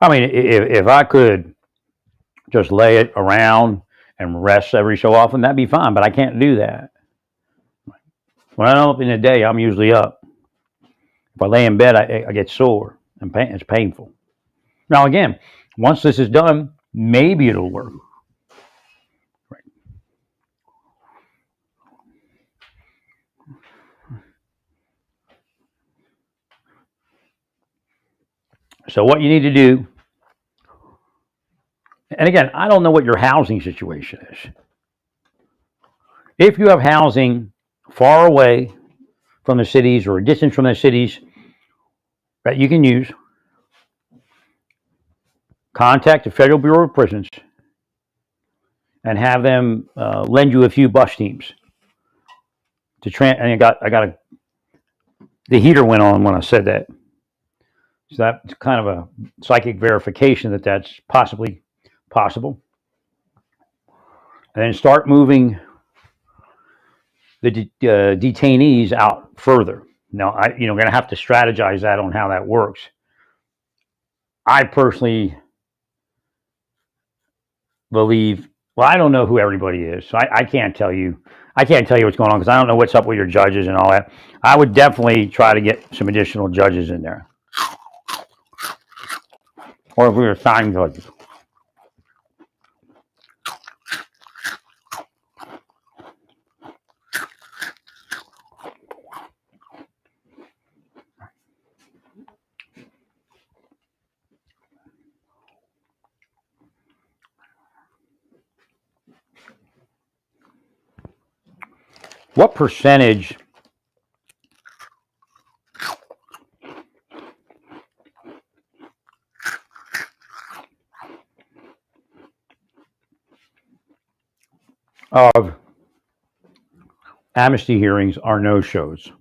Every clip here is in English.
I mean, if I could just lay it around and rest every so often, that'd be fine. But I can't do that. When I'm up in the day, I'm usually up. If I lay in bed, I get sore and it's painful. Now, again, once this is done, maybe it'll work. So, what you need to do, and again, I don't know what your housing situation is. If you have housing far away from the cities or a distance from the cities that you can use, contact the Federal Bureau of Prisons and have them lend you a few bus teams to and the heater went on when I said that. So that's kind of a psychic verification that that's possibly possible. And then start moving the detainees out further. Now, going to have to strategize that on how that works. I personally believe. Well, I don't know who everybody is, so I can't tell you. I can't tell you what's going on because I don't know what's up with your judges and all that. I would definitely try to get some additional judges in there, or if we were assigned judges. What percentage of amnesty hearings are no shows?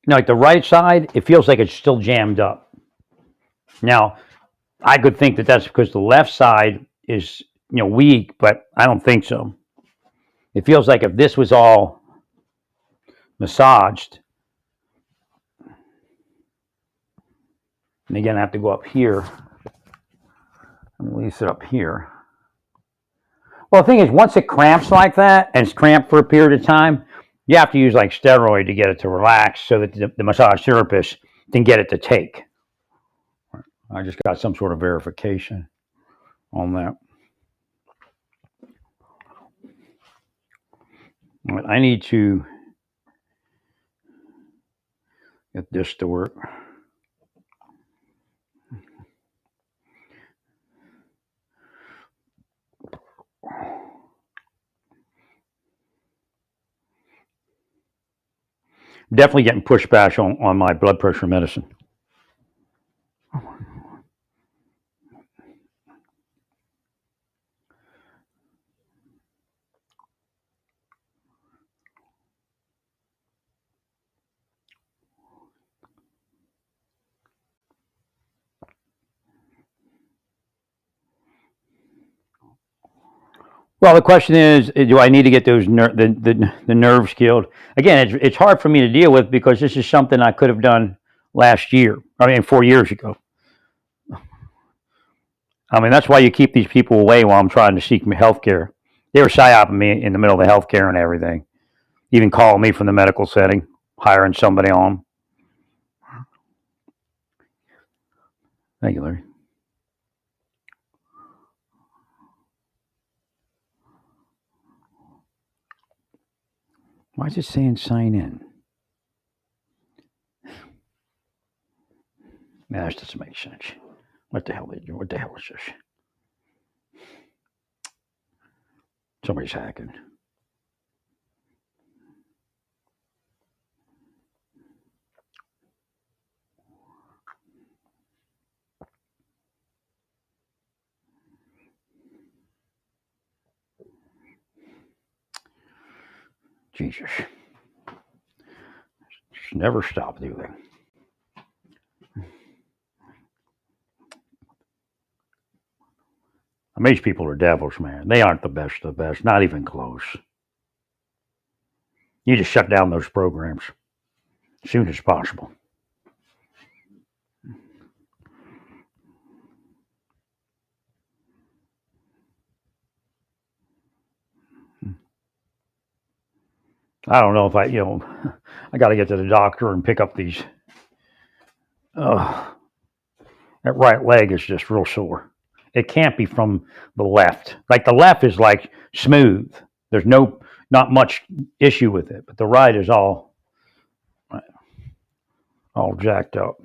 Now, like the right side, it feels like it's still jammed up. Now, I could think that that's because the left side is weak, but I don't think so. It feels like if this was all massaged, and again, I have to go up here and release it up here. Well, the thing is, once it cramps like that, and it's cramped for a period of time, you have to use like steroid to get it to relax so that the massage therapist can get it to take. I just got some sort of verification on that. I need to get this to work. Definitely getting pushback on my blood pressure medicine. Well, the question is, do I need to get those the nerves healed? Again, it's hard for me to deal with because this is something I could have done last year. I mean, 4 years ago. I mean, that's why you keep these people away while I'm trying to seek health care. They were psyoping me in the middle of the health care and everything. Even calling me from the medical setting, hiring somebody on. Thank you, Larry. Why is it saying sign in? Man, that doesn't make sense. What the hell is this? Somebody's hacking. Jesus. Just never stop, do they? mean, these people are devils, man. They aren't the best of the best, not even close. You just shut down those programs as soon as possible. I don't know if I got to get to the doctor and pick up these. That right leg is just real sore. It can't be from the left. Like the left is like smooth. There's not much issue with it, but the right is all jacked up.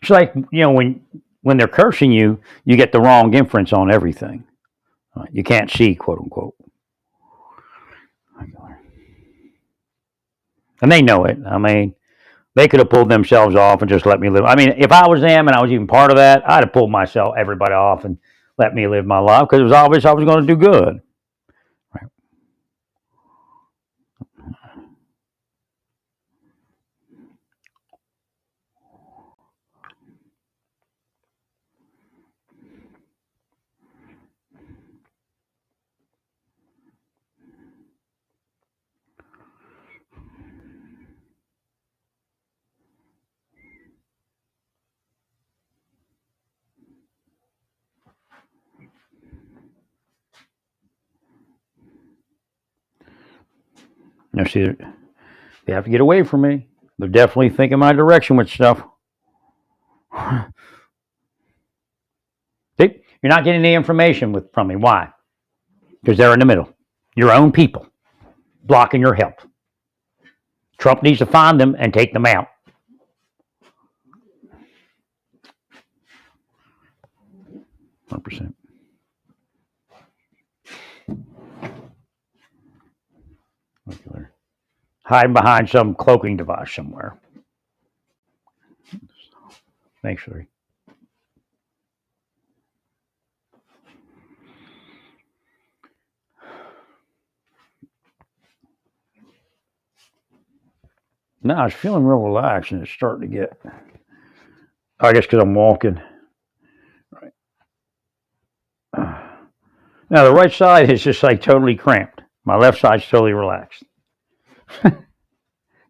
It's like when they're cursing you, you get the wrong inference on everything. You can't see, quote unquote. And they know it. I mean, they could have pulled themselves off and just let me live. I mean, if I was them and I was even part of that, I'd have pulled everybody off and let me live my life because it was obvious I was going to do good. Right. See, they have to get away from me. They're definitely thinking my direction with stuff. See, you're not getting any information from me. Why? Because they're in the middle. Your own people blocking your help. Trump needs to find them and take them out. %. Hide behind some cloaking device somewhere. Thanks, Larry. No, I was feeling real relaxed, and it's starting to get. I guess because I'm walking. Right. Now the right side is just like totally cramped. My left side's totally relaxed. Now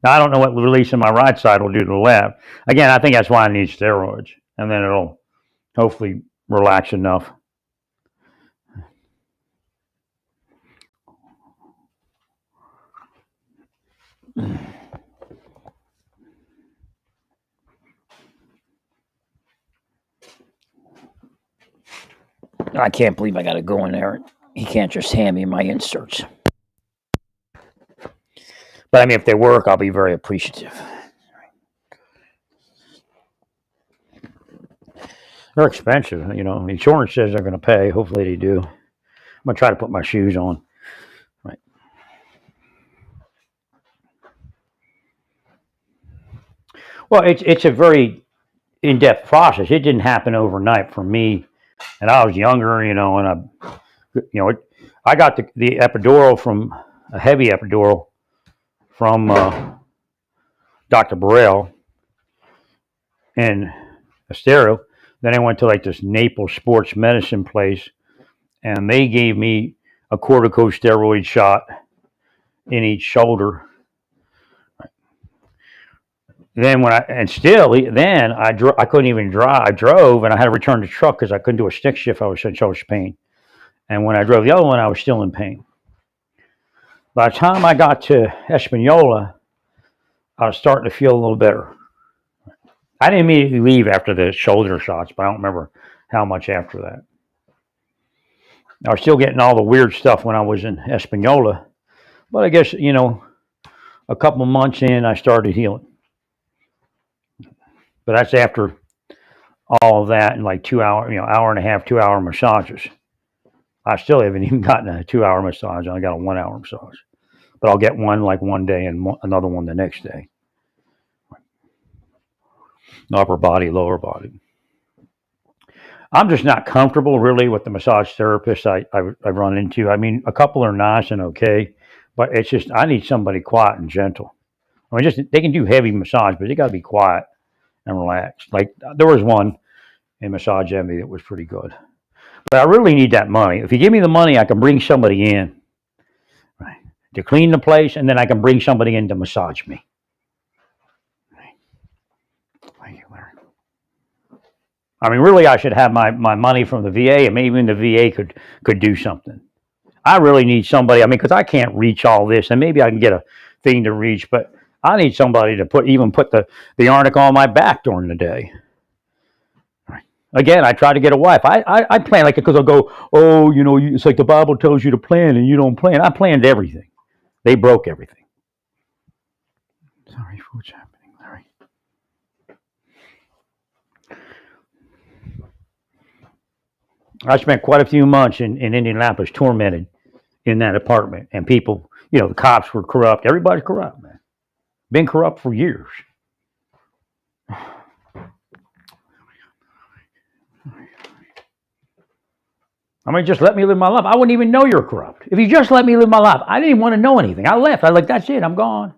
I don't know what releasing my right side will do to the left. Again, I think that's why I need steroids, and then it'll hopefully relax enough. I can't believe I got to go in there. He can't just hand me my inserts. But I mean, if they work, I'll be very appreciative. They're expensive, Insurance says they're going to pay. Hopefully they do. I'm going to try to put my shoes on. Right. Well, it's a very in-depth process. It didn't happen overnight for me, and I was younger, and I got the epidural from a heavy epidural from Dr. Burrell in Estero. Then I went to like this Naples sports medicine place, and they gave me a corticosteroid shot in each shoulder. Then I couldn't even drive. I drove, and I had to return the truck because I couldn't do a stick shift. I was in so much pain. And when I drove the other one, I was still in pain. By the time I got to Espanola, I was starting to feel a little better. I didn't immediately leave after the shoulder shots, but I don't remember how much after that. I was still getting all the weird stuff when I was in Espanola, but I guess, a couple of months in, I started healing. But that's after all of that and like 2 hour, hour and a half, 2 hour massages. I still haven't even gotten a 2 hour massage. I got a 1 hour massage, but I'll get one like one day and another one the next day. Upper body, lower body. I'm just not comfortable really with the massage therapists I've run into. I mean, a couple are nice and okay, but it's just I need somebody quiet and gentle. I mean, they can do heavy massage, but they got to be quiet and relaxed. Like there was one in Massage Envy that was pretty good. But I really need that money. If you give me the money, I can bring somebody in, right, to clean the place, and then I can bring somebody in to massage me. Thank you, Larry. I mean, really, I should have my money from the VA, and maybe even the VA could do something. I really need somebody. I mean, because I can't reach all this, and maybe I can get a thing to reach, but I need somebody to put the arnica on my back during the day. Again, I try to get a wife. I plan like it because I'll go, oh, it's like the Bible tells you to plan and you don't plan. I planned everything. They broke everything. Sorry for what's happening, Larry. I spent quite a few months in Indianapolis tormented in that apartment, and people, the cops were corrupt. Everybody's corrupt, man. Been corrupt for years. I mean, just let me live my life. I wouldn't even know you're corrupt. If you just let me live my life, I didn't even want to know anything. I left. I was like, that's it. I'm gone.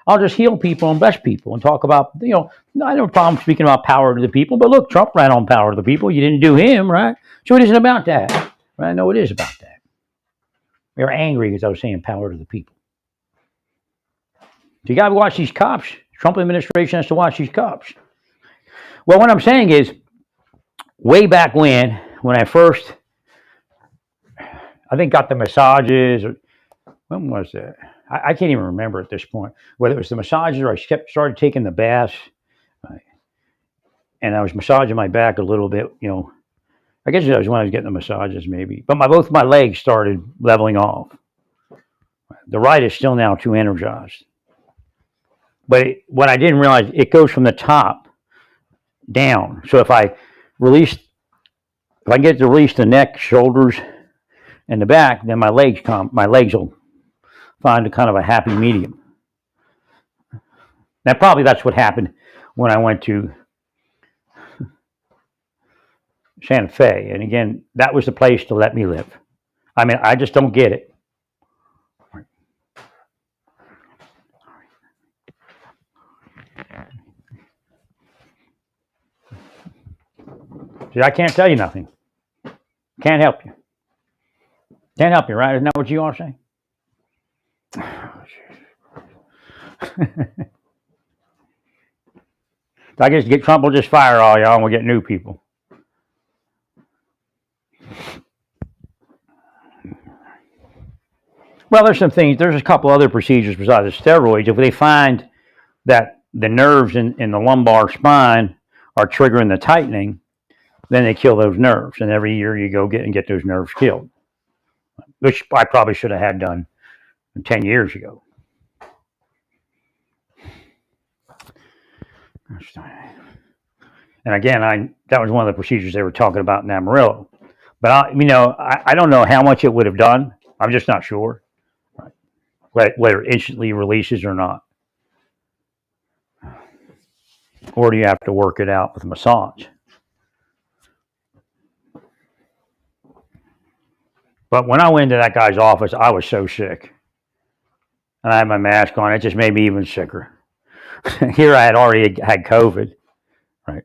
I'll just heal people and bless people and talk about, I don't have a problem speaking about power to the people. But look, Trump ran on power to the people. You didn't do him, right? So it isn't about that. Right? No, it is about that. They were angry because I was saying power to the people. So you got to watch these cops. Trump administration has to watch these cops. Well, what I'm saying is, way back when I first, I think, got the massages, when was that? I can't even remember at this point, whether it was the massages or I started taking the baths, and I was massaging my back a little bit, I guess that was when I was getting the massages maybe, but both my legs started leveling off. The right is still now too energized. But what I didn't realize, it goes from the top down. So if I get to release the neck, shoulders, and the back, then my legs will find a kind of a happy medium. Now, probably that's what happened when I went to Santa Fe. And again, that was the place to let me live. I mean, I just don't get it. See, I can't tell you nothing. Can't help you. Can't help you, right? Isn't that what you are saying? I guess Trump will just fire all y'all and we'll get new people. Well, there's a couple other procedures besides the steroids. If they find that the nerves in the lumbar spine are triggering the tightening, then they kill those nerves. And every year you go get those nerves killed, which I probably should have had done 10 years ago. And again, that was one of the procedures they were talking about in Amarillo. But I don't know how much it would have done. I'm just not sure whether it instantly releases or not. Or do you have to work it out with a massage? But when I went into that guy's office, I was so sick. And I had my mask on. It just made me even sicker. Here I had already had COVID. Right.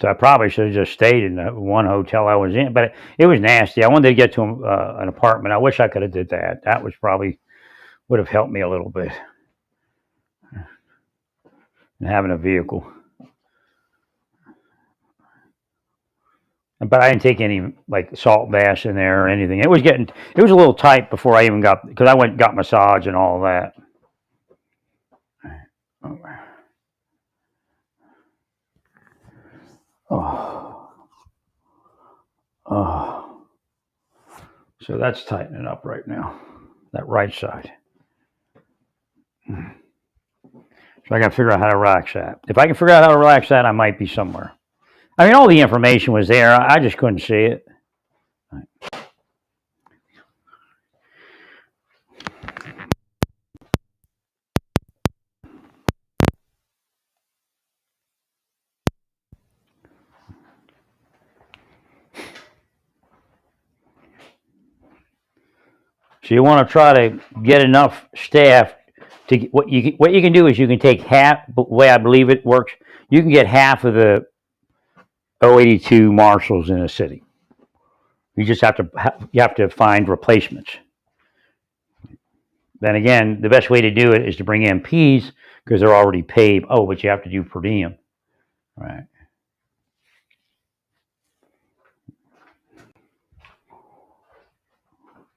So I probably should have just stayed in the one hotel I was in, but it was nasty. I wanted to get to an apartment. I wish I could have did that. That would have helped me a little bit. And having a vehicle. But I didn't take any salt baths in there or anything. It was a little tight before I even because I went and got massage and all that. Oh. So that's tightening up right now, that right side. So I got to figure out how to relax that. If I can figure out how to relax that, I might be somewhere. I mean, all the information was there. I just couldn't see it. So you want to try to get enough staff to what you can do is you can take half. The way I believe it works, you can get half of the 082 marshals in a city. You just have to find replacements. Then again, the best way to do it is to bring MPs because they're already paid. Oh, but you have to do per diem, right?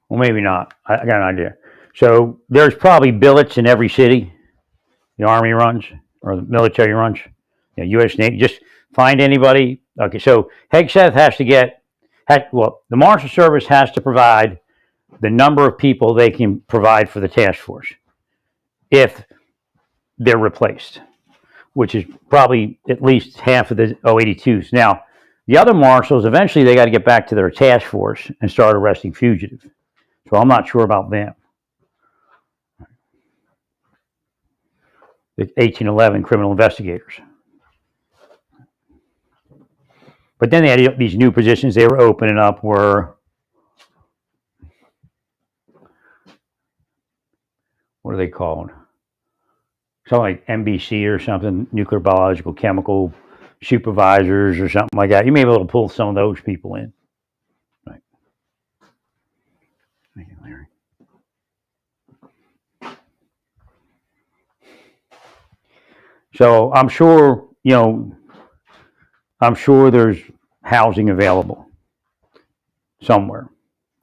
Well, maybe not. I got an idea. So there's probably billets in every city. The Army runs or the military runs. U.S. Navy. Just find anybody. Okay, so Hegseth has to get. Well, the Marshal Service has to provide the number of people they can provide for the task force if they're replaced, which is probably at least half of the 082s. Now, the other marshals, eventually they got to get back to their task force and start arresting fugitives. So I'm not sure about them. The 1811 criminal investigators. But then they had these new positions they were opening up were, what are they called? Something like NBC or something, nuclear, biological, chemical supervisors or something like that. You may be able to pull some of those people in. Right. Thank you, Larry. So I'm sure, I'm sure there's housing available somewhere.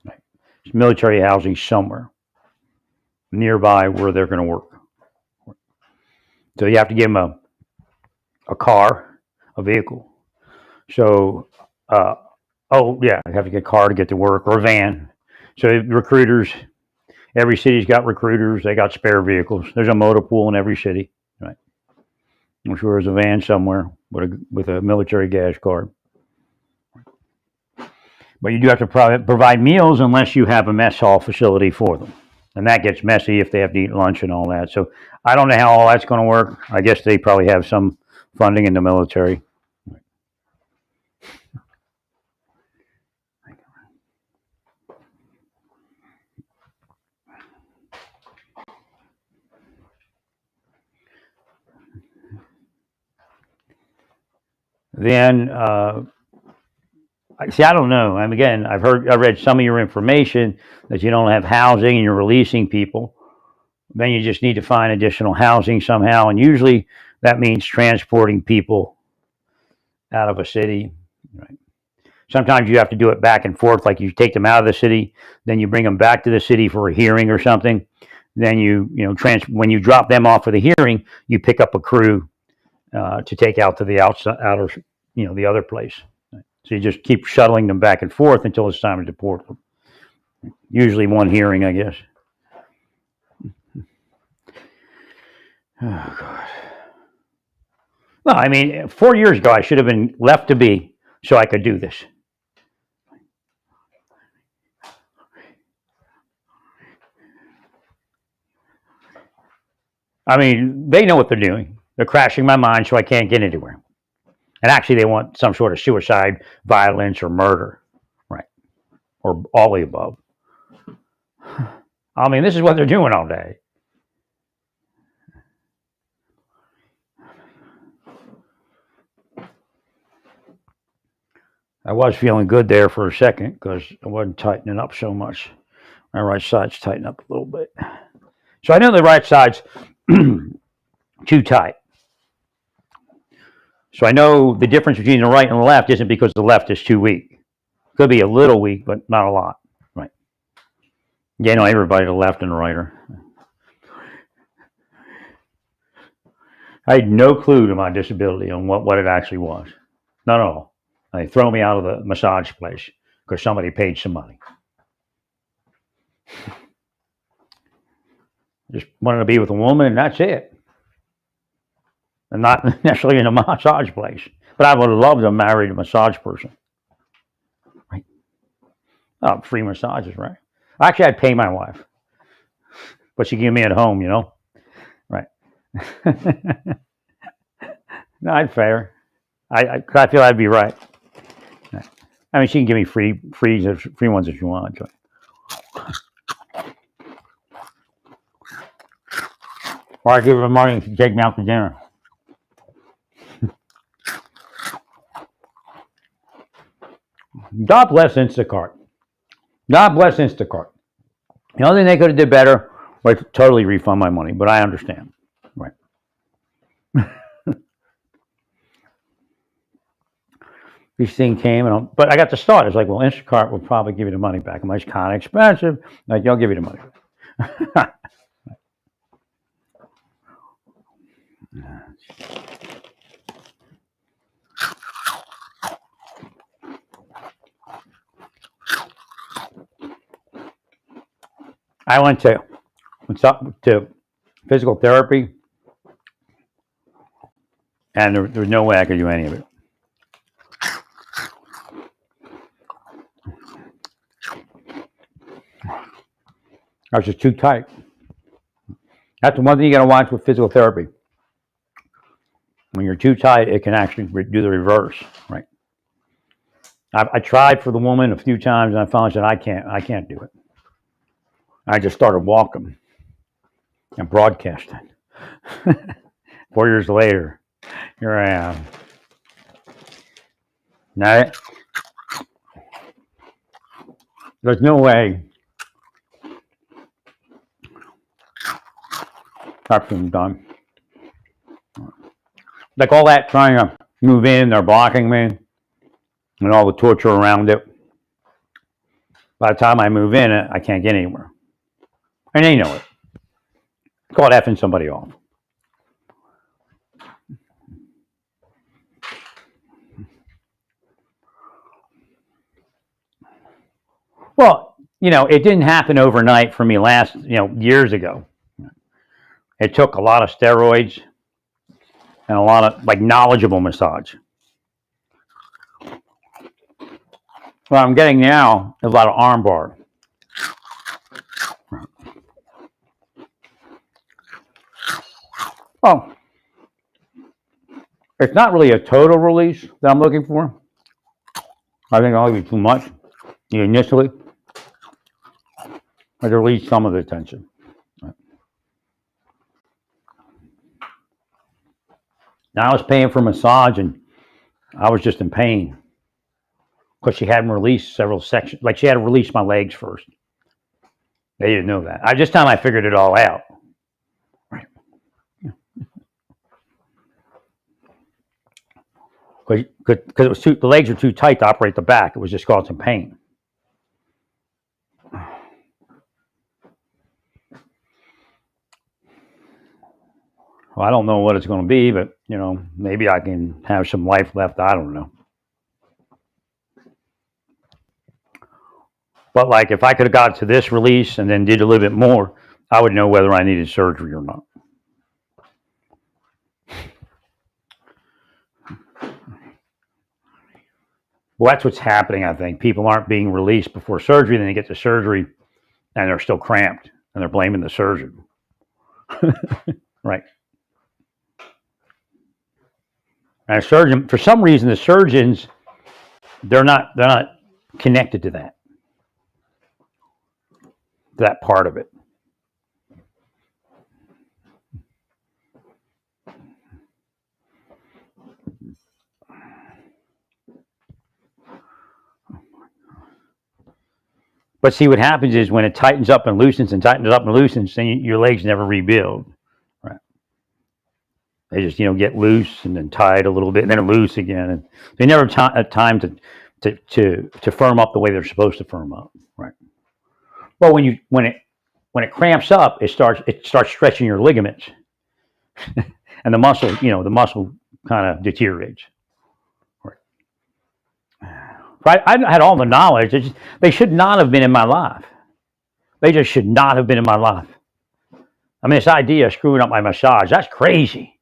Right. There's military housing somewhere nearby where they're going to work. So you have to give them a car, a vehicle. So, you have to get a car to get to work or a van. So recruiters, every city's got recruiters. They got spare vehicles. There's a motor pool in every city. Right. I'm sure there's a van somewhere with a military gas card. But you do have to provide meals unless you have a mess hall facility for them. And that gets messy if they have to eat lunch and all that. So I don't know how all that's going to work. I guess they probably have some funding in the military. Then, see, I don't know. I mean, again, I read some of your information that you don't have housing and you're releasing people. Then you just need to find additional housing somehow. And usually that means transporting people out of a city. Right. Sometimes you have to do it back and forth, like you take them out of the city, then you bring them back to the city for a hearing or something. Then when you drop them off for the hearing, you pick up a crew to take out to the outer, the other place. So you just keep shuttling them back and forth until it's time to deport them. Usually one hearing, I guess. Oh, God. No, I mean, 4 years ago, I should have been left to be so I could do this. I mean, they know what they're doing. They're crashing my mind so I can't get anywhere. And actually, they want some sort of suicide, violence, or murder. Right. Or all the above. I mean, this is what they're doing all day. I was feeling good there for a second because I wasn't tightening up so much. My right side's tightened up a little bit. So I know the right side's too tight. So I know the difference between the right and the left isn't because the left is too weak. Could be a little weak, but not a lot. Right. Yeah, everybody to the left and the right are. I had no clue to my disability on what it actually was. Not at all. They throw me out of the massage place because somebody paid some money. Just wanted to be with a woman, and that's it. And not necessarily in a massage place. But I would have loved to have married a massage person. Right? Oh, free massages, right? Actually, I'd pay my wife. But she gave me at home, Right. No, I'd pay her. I feel I'd be right. I mean, she can give me free ones if she wants. Or I give her money to take me out to dinner. God bless Instacart. God bless Instacart. The only thing they could have did better was totally refund my money, but I understand. Right. This thing came, but I got the start. It's like, well, Instacart will probably give you the money back. I'm like, it's kind of expensive. Like, they'll give you the money. I went to physical therapy, and there was no way I could do any of it. I was just too tight. That's the one thing you got to watch with physical therapy. When you're too tight, it can actually do the reverse, right? I tried for the woman a few times, and I found that I can't do it. I just started walking and broadcasting. 4 years later, here I am. Now, there's no way that's been done. Like all that trying to move in, they're blocking me, and all the torture around it. By the time I move in, I can't get anywhere. And they know it. It's called effing somebody off. Well, it didn't happen overnight for me years ago. It took a lot of steroids and a lot of knowledgeable massage. What I'm getting now is a lot of arm bar. Oh, it's not really a total release that I'm looking for. I think I'll be too much initially. But to release some of the tension. Now I was paying for massage and I was just in pain because she hadn't released several sections. Like she had to release my legs first. They didn't know that. This time I figured it all out. Right. Because the legs were too tight to operate the back. It was just causing pain. Well, I don't know what it's going to be, but maybe I can have some life left. I don't know. But if I could have got to this release and then did a little bit more, I would know whether I needed surgery or not. Well, that's what's happening, I think. People aren't being released before surgery, then they get to surgery and they're still cramped and they're blaming the surgeon. Right. And a surgeon, for some reason, the surgeons, they're not connected to that part of it. But see, what happens is when it tightens up and loosens, then your legs never rebuild. Right? They just get loose and then tight a little bit, and then loose again, and they never have time to firm up the way they're supposed to firm up. Right? Well, when it cramps up, it starts stretching your ligaments, and the muscle kind of deteriorates. I had all the knowledge. They should not have been in my life. They just should not have been in my life. I mean, this idea of screwing up my massage, that's crazy.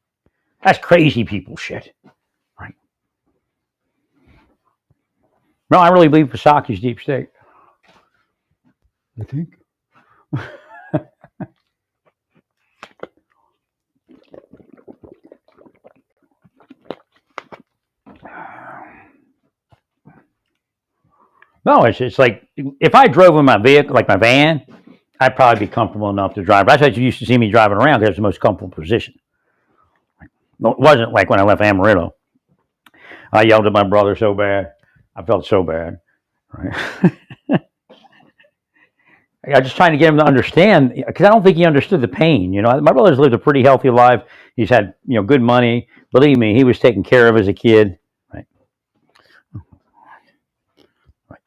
That's crazy people shit. Right? No, I really believe Psaki's deep state. You think? No, it's like if I drove in my vehicle, like my van, I'd probably be comfortable enough to drive. That's why you used to see me driving around because it's the most comfortable position. No, it wasn't like when I left Amarillo. I yelled at my brother so bad. I felt so bad. Right? I was just trying to get him to understand because I don't think he understood the pain. You know, my brother's lived a pretty healthy life. He's had, good money. Believe me, he was taken care of as a kid. Right. Right.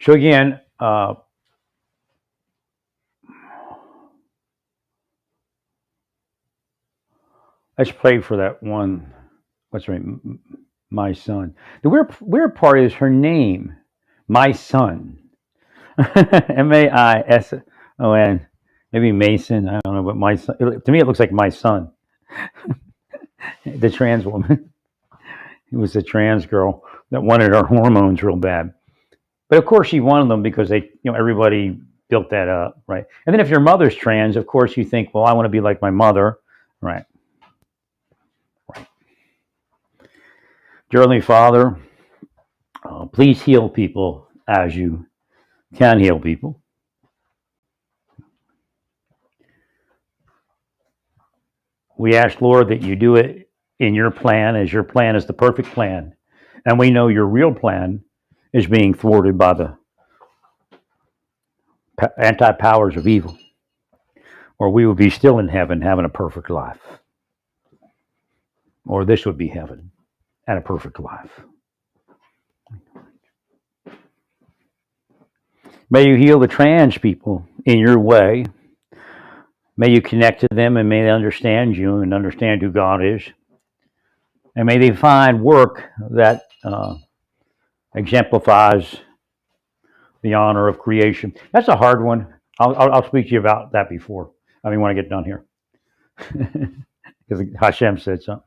So again, let's pray for that one. What's her name? My son. The weird part is her name, my son. Maison. Maybe Mason. I don't know, but my son. To me, it looks like my son. The trans woman. It was a trans girl that wanted her hormones real bad. But of course, she wanted them because everybody built that up, right? And then if your mother's trans, of course, you think, well, I want to be like my mother, right? Dear Heavenly Father, please heal people as you can heal people. We ask, Lord, that you do it in your plan, as your plan is the perfect plan. And we know your real plan is being thwarted by the anti-powers of evil, or we would be still in heaven having a perfect life. Or this would be heaven and a perfect life. May you heal the trans people in your way. May you connect to them and may they understand you and understand who God is. And may they find work that exemplifies the honor of creation. That's a hard one. I'll speak to you about that before. When I get done here. Because Hashem said something.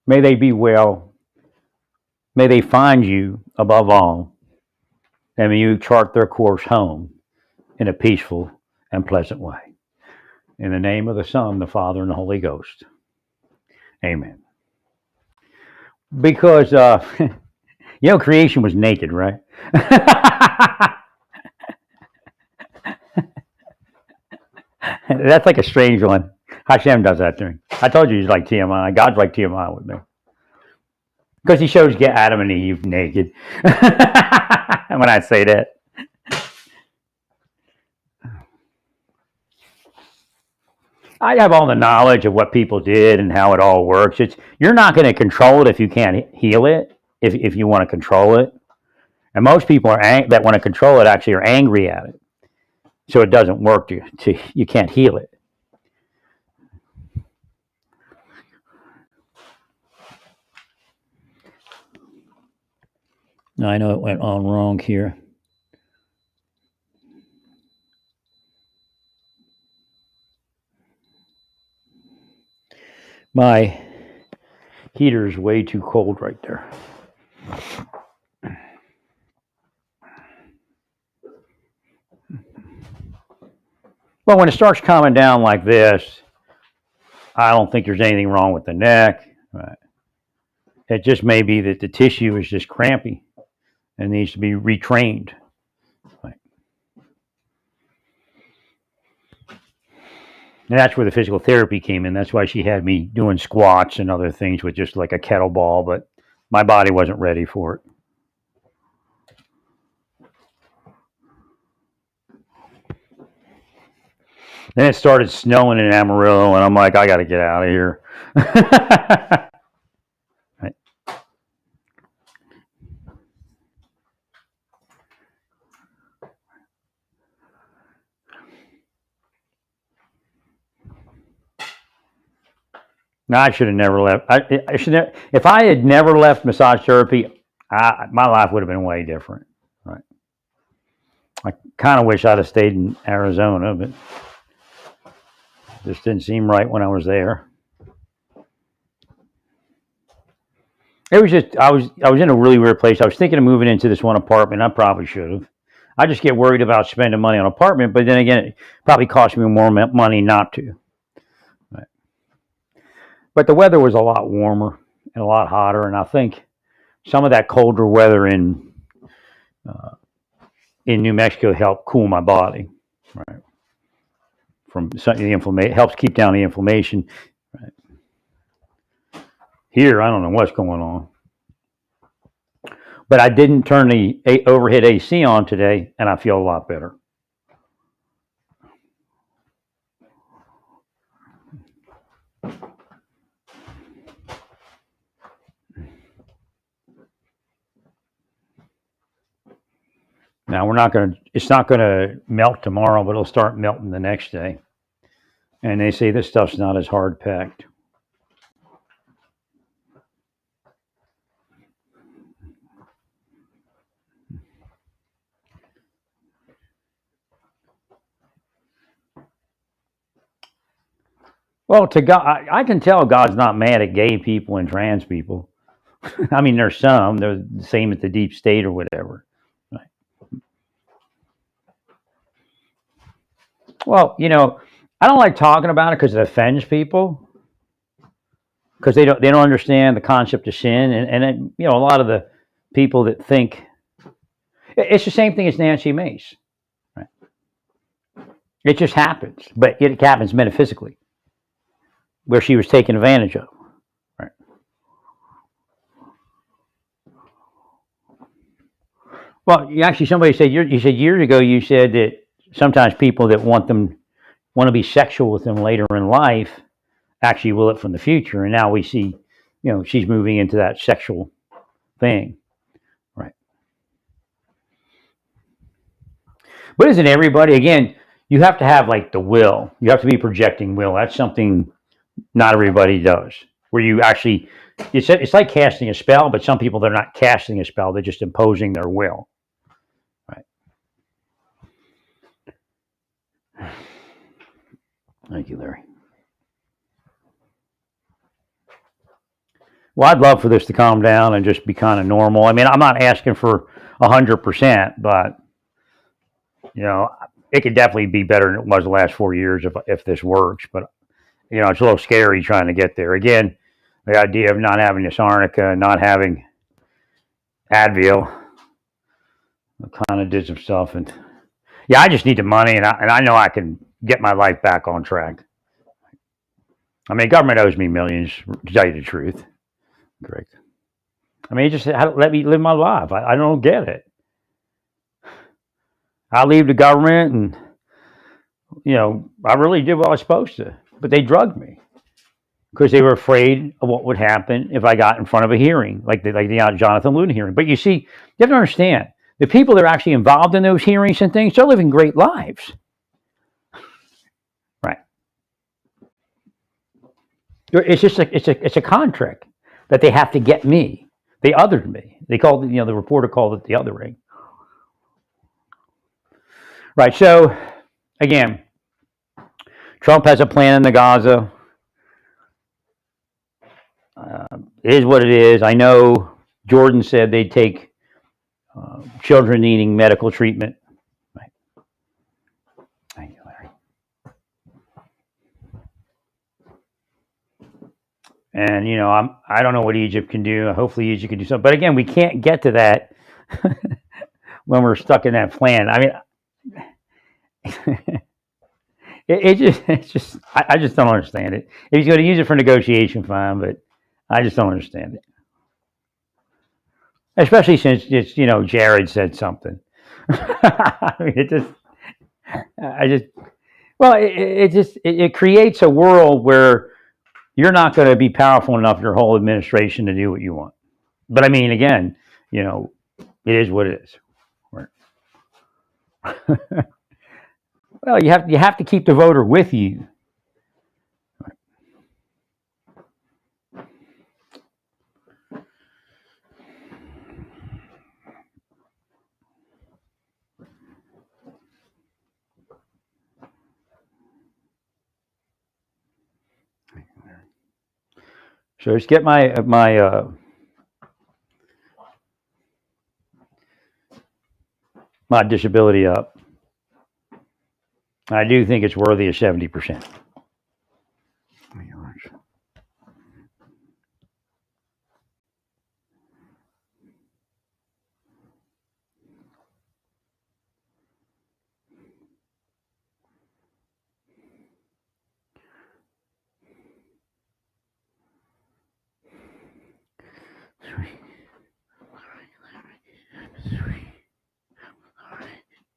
May they be well. May they find you above all. And may you chart their course home in a peaceful and pleasant way. In the name of the Son, the Father, and the Holy Ghost. Amen. Because, creation was naked, right? That's like a strange one. Hashem does that to me. I told you he's like TMI. God's like TMI with me. Because he shows Adam and Eve naked. When I say that. I have all the knowledge of what people did and how it all works. You're not going to control it if you can't heal it, if you want to control it. And most people that want to control it actually are angry at it. So it doesn't work. You can't heal it. Now, I know it went on wrong here. My heater is way too cold right there. Well, when it starts calming down like this, I don't think there's anything wrong with the neck. Right. It just may be that the tissue is just crampy and needs to be retrained. Right. And that's where the physical therapy came in. That's why she had me doing squats and other things with just like a kettlebell, but my body wasn't ready for it. Then it started snowing in Amarillo, and I'm like, I got to get out of here. Right. No, I should have never left. I should have, if I had never left massage therapy, my life would have been way different. Right. I kind of wish I'd have stayed in Arizona, but this didn't seem right when I was there. It was just I was in a really weird place. I was thinking of moving into this one apartment. I probably should have. I just get worried about spending money on an apartment, but then again, it probably cost me more money not to. But the weather was a lot warmer and a lot hotter, and I think some of that colder weather in New Mexico helped cool my body. Right. From the inflammation, helps keep down the inflammation. Right. Here, I don't know what's going on, but I didn't turn the overhead AC on today, and I feel a lot better. Now it's not gonna melt tomorrow, but it'll start melting the next day. And they say this stuff's not as hard packed. Well, to God, I can tell God's not mad at gay people and trans people. I mean, there's some, they're the same at the deep state or whatever. Right. Well, I don't like talking about it because it offends people, because they don't understand the concept of sin, and a lot of the people that think it's the same thing as Nancy Mace. Right? It just happens, but it happens metaphysically, where she was taken advantage of. Right. Well, somebody said you said years ago, you said that sometimes people that want to be sexual with them later in life actually will it from the future, and now we see, she's moving into that sexual thing. Right. But isn't everybody, again, you have to have like the will. You have to be projecting will. That's something not everybody does. Where you actually, it's like casting a spell, but some people, they're not casting a spell, they're just imposing their will. Right. Thank you, Larry. Well, I'd love for this to calm down and just be kind of normal. I mean, I'm not asking for 100%, but it could definitely be better than it was the last 4 years if this works. But it's a little scary trying to get there. Again, the idea of not having this arnica, not having Advil, I kind of did some stuff, and I just need the money, and I know I can get my life back on track. I mean, government owes me millions, to tell you the truth. Correct. I mean, just let me live my life. I don't get it. I leave the government, and I really did what I was supposed to, but they drugged me because they were afraid of what would happen if I got in front of a hearing, like the Jonathan Luna hearing. But you see, you have to understand, the people that are actually involved in those hearings and things, they're living great lives. Right. It's just it's a contract that they have to get me. They othered me. They called it, the reporter called it the othering. Right. So, again, Trump has a plan in the Gaza. It is what it is. I know Jordan said they'd take children needing medical treatment. Right. Thank you, Larry. And I don't know what Egypt can do. Hopefully, Egypt can do something. But again, we can't get to that when we're stuck in that plan. I mean, I just don't understand it. If he's going to use it for negotiation, fine, but I just don't understand it. Especially since it's, Jared said something. I mean, it creates a world where you're not going to be powerful enough, your whole administration, to do what you want. But I mean, again, it is what it is. Well, you have to keep the voter with you. So let's get my disability up. I do think it's worthy of 70%.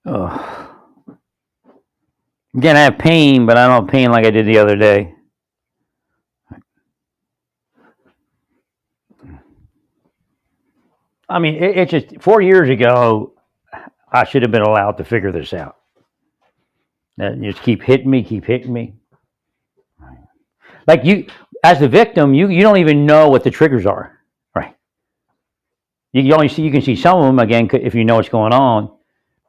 Ugh. Again, I have pain, but I don't have pain like I did the other day. I mean, it's just 4 years ago, I should have been allowed to figure this out. You just keep hitting me, keep hitting me. Like you, as the victim, you don't even know what the triggers are, right? You can see some of them again if you know what's going on,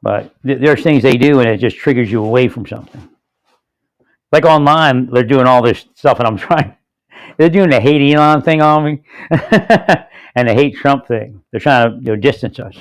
but there's things they do and it just triggers you away from something. Like online, they're doing all this stuff, and I'm trying. They're doing the hate Elon thing on me, and the hate Trump thing. They're trying to distance us.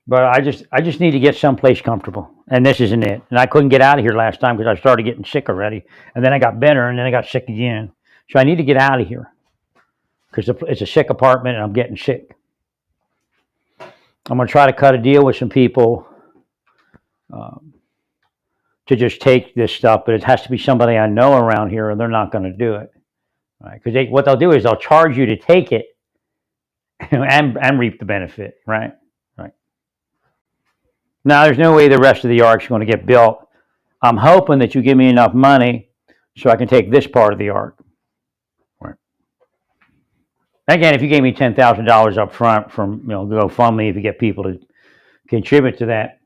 But I just need to get someplace comfortable, and this isn't it. And I couldn't get out of here last time because I started getting sick already, and then I got better, and then I got sick again. So I need to get out of here because it's a sick apartment, and I'm getting sick. I'm gonna try to cut a deal with some people to just take this stuff, but it has to be somebody I know around here, or they're not going to do it. Right? Because what they'll do is they'll charge you to take it and reap the benefit. Right. Now, there's no way the rest of the ark's going to get built. I'm hoping that you give me enough money so I can take this part of the ark. Right. Again, if you gave me $10,000 up front from GoFundMe, if you get people to contribute to that,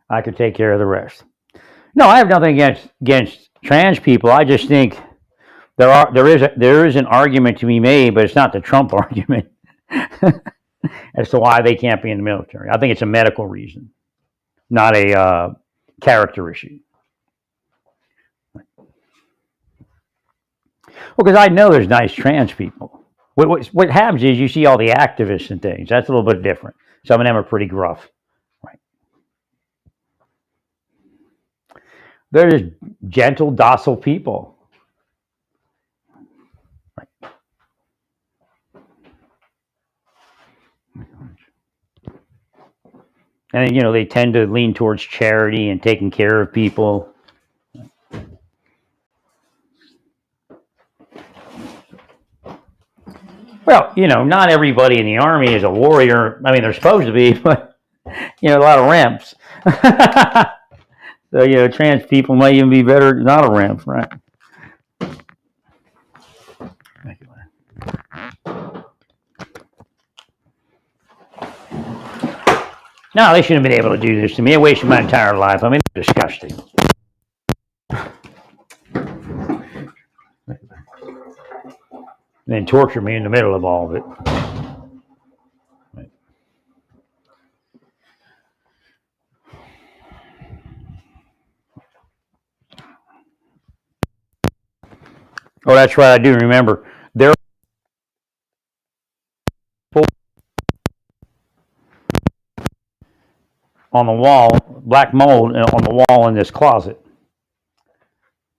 I could take care of the rest. No, I have nothing against trans people. I just think there is an argument to be made, but it's not the Trump argument. As to why they can't be in the military. I think it's a medical reason, not a character issue. Well, because I know there's nice trans people. What happens is you see all the activists and things. That's a little bit different. Some of them are pretty gruff. Right. They're just gentle, docile people. And they tend to lean towards charity and taking care of people. Well, not everybody in the Army is a warrior. I mean, they're supposed to be, but a lot of ramps. So trans people might even be better not a ramp, right? No, they shouldn't have been able to do this to me. It wasted my entire life. I mean, it's disgusting. And then torture me in the middle of all of it. Right. Oh, that's right. I do remember. There on the wall, black mold on the wall in this closet.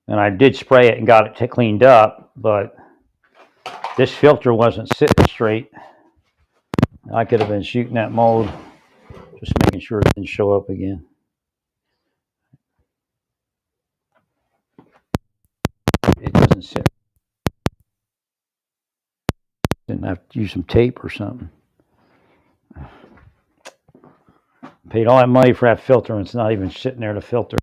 And I did spray it and got it cleaned up, but this filter wasn't sitting straight. I could have been shooting that mold, just making sure it didn't show up again. It doesn't sit. Didn't have to use some tape or something. Paid all that money for that filter, and it's not even sitting there to filter.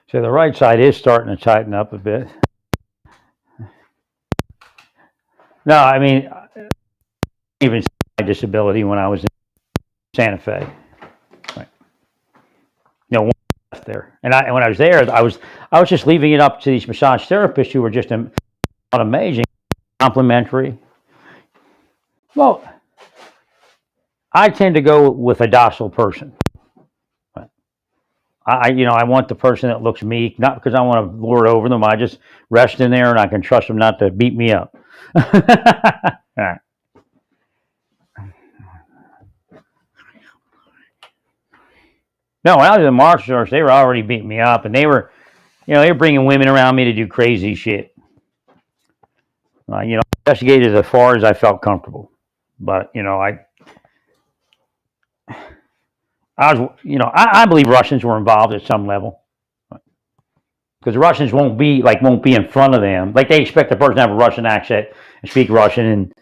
So the right side is starting to tighten up a bit. No, I mean, even my disability when I was in Santa Fe. Right. One left there. And when I was there, I was just leaving it up to these massage therapists who were just amazing, complimentary. Well, I tend to go with a docile person. I want the person that looks meek, not because I want to lord over them. I just rest in there and I can trust them not to beat me up. All right. No, when I was in the martial arts, they were already beating me up, and they were, they were bringing women around me to do crazy shit. Investigated as far as I felt comfortable, but I was, I believe Russians were involved at some level because the Russians won't be in front of them. Like they expect the person to have a Russian accent and speak Russian and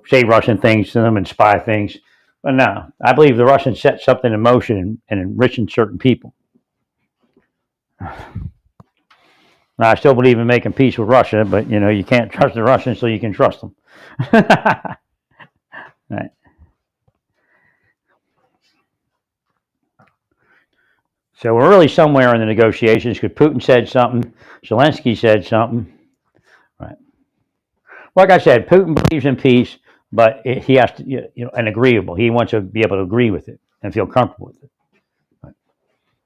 say Russian things to them and spy things. But no, I believe the Russians set something in motion and enriching certain people. Now, I still believe in making peace with Russia, but you can't trust the Russians, so you can trust them. Right. So we're really somewhere in the negotiations because Putin said something, Zelensky said something. Right. Like I said, Putin believes in peace, but he has to, and agreeable. He wants to be able to agree with it and feel comfortable with it. Right.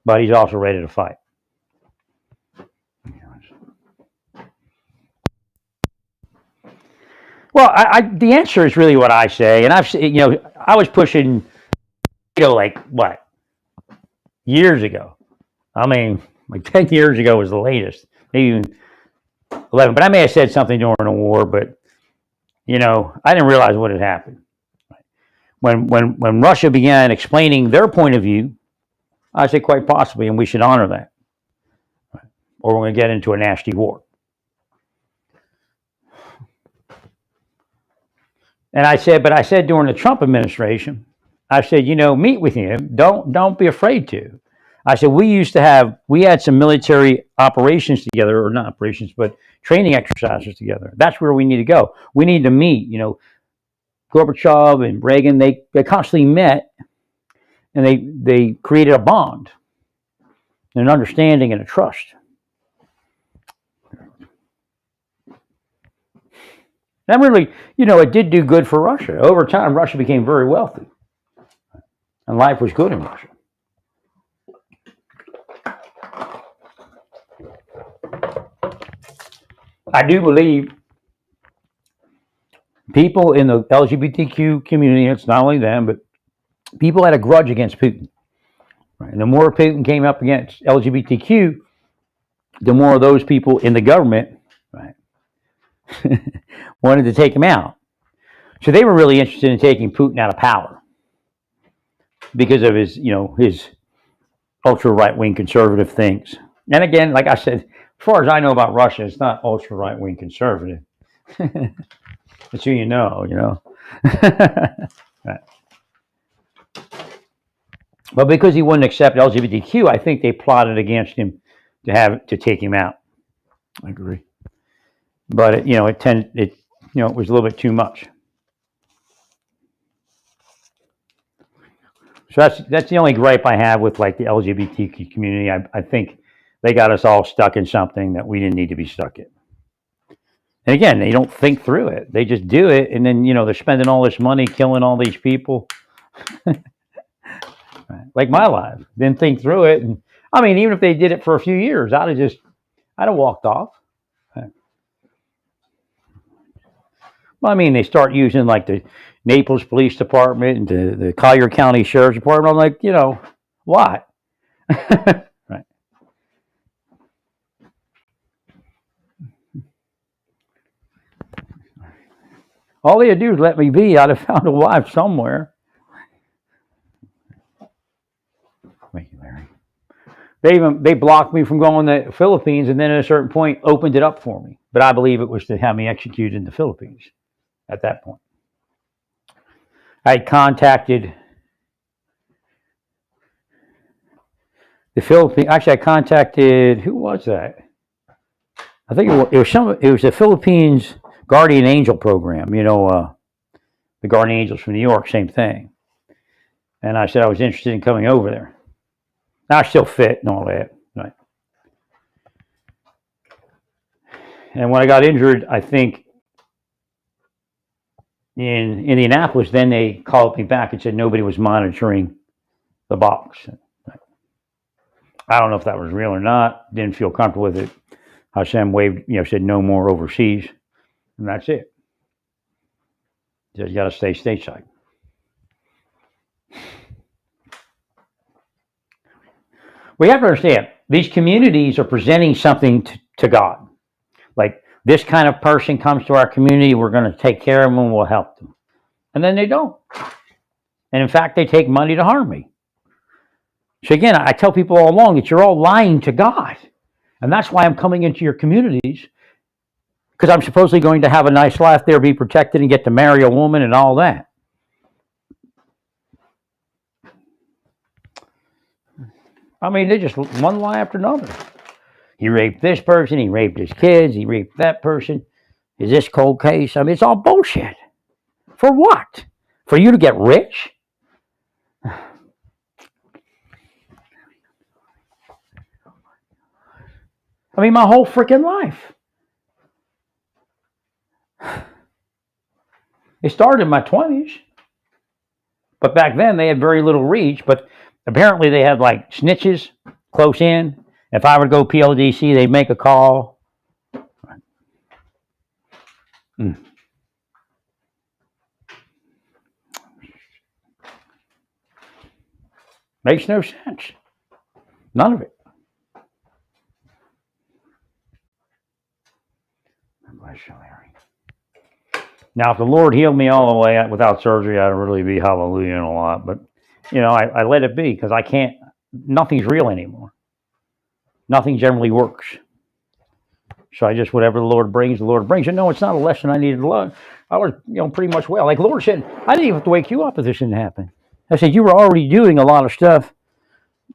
But he's also ready to fight. Well, the answer is really what I say, and I was pushing, like what, years ago. I mean, like 10 years ago was the latest, maybe even 11. But I may have said something during the war, but I didn't realize what had happened. When Russia began explaining their point of view, I say quite possibly, and we should honor that, or we're going to get into a nasty war. And I said during the Trump administration, I said, meet with him. Don't be afraid to. I said, we had some military operations together, or not operations, but training exercises together. That's where we need to go. We need to meet. Gorbachev and Reagan, they constantly met, and they created a bond, an understanding, and a trust. That really, it did do good for Russia. Over time, Russia became very wealthy, and life was good in Russia. I do believe people in the LGBTQ community, it's not only them, but people had a grudge against Putin. Right? And the more Putin came up against LGBTQ, the more of those people in the government, right, wanted to take him out. So they were really interested in taking Putin out of power because of his ultra right-wing conservative things. And again, like I said, as far as I know about Russia, it's not ultra right-wing conservative. That's who you know. Right. But because he wouldn't accept LGBTQ, I think they plotted against him to take him out. I agree. But it was a little bit too much. So that's the only gripe I have with like the LGBTQ community. I think they got us all stuck in something that we didn't need to be stuck in. And again, they don't think through it. They just do it, and then they're spending all this money killing all these people. Like my life, didn't think through it. And I mean, even if they did it for a few years, I'd have walked off. Well, I mean, they start using like the Naples Police Department and the Collier County Sheriff's Department. I'm like, why? Right. All they had to do is let me be. I'd have found a wife somewhere. Thank you, Larry. They blocked me from going to the Philippines, and then at a certain point opened it up for me. But I believe it was to have me executed in the Philippines at that point. I had contacted the Philippines. Actually, I contacted, who was that? I think it was the Philippines Guardian Angel program. The Guardian Angels from New York, same thing. And I said I was interested in coming over there. Now I still fit and all that, right? And when I got injured, I think in Indianapolis, then they called me back and said nobody was monitoring the box. I don't know if that was real or not. Didn't feel comfortable with it. Hashem waved, said no more overseas, and that's it. Just got to stay stateside. We have to understand these communities are presenting something to God. Like, this kind of person comes to our community, we're going to take care of them and we'll help them. And then they don't. And in fact, they take money to harm me. So again, I tell people all along that you're all lying to God. And that's why I'm coming into your communities, because I'm supposedly going to have a nice life there, be protected, and get to marry a woman and all that. I mean, they just one lie after another. He raped this person, he raped his kids, he raped that person. Is this cold case? I mean, it's all bullshit. For what? For you to get rich? I mean, my whole freaking life. It started in my 20s. But back then, they had very little reach. But apparently, they had like snitches close in. If I would go PLDC, they'd make a call. Makes no sense. None of it. Bless you, Larry. Now, if the Lord healed me all the way without surgery, I'd really be hallelujah a lot. But, I let it be because I can't, nothing's real anymore. Nothing generally works. So I just, whatever the Lord brings, the Lord brings. And no, it's not a lesson I needed to learn. I was, pretty much well. Like the Lord said, I didn't even have to wake you up if this didn't happen. I said, you were already doing a lot of stuff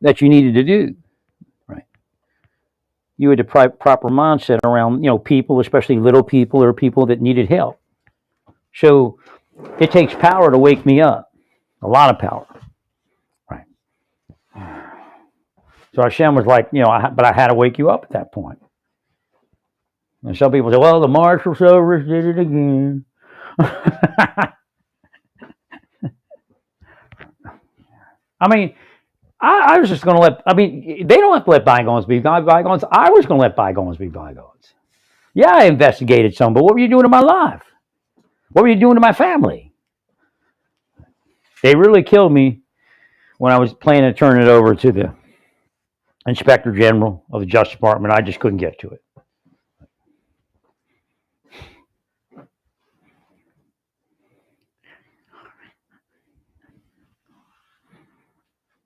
that you needed to do. Right. You had the proper mindset around, people, especially little people or people that needed help. So it takes power to wake me up. A lot of power. Right. So Hashem was like, but I had to wake you up at that point. And some people say, well, the marshal service did it again. I mean, I was just going to they don't have to let bygones be bygones. I was going to let bygones be bygones. Yeah, I investigated some, but what were you doing to my life? What were you doing to my family? They really killed me when I was planning to turn it over to the Inspector General of the Justice Department. I just couldn't get to it.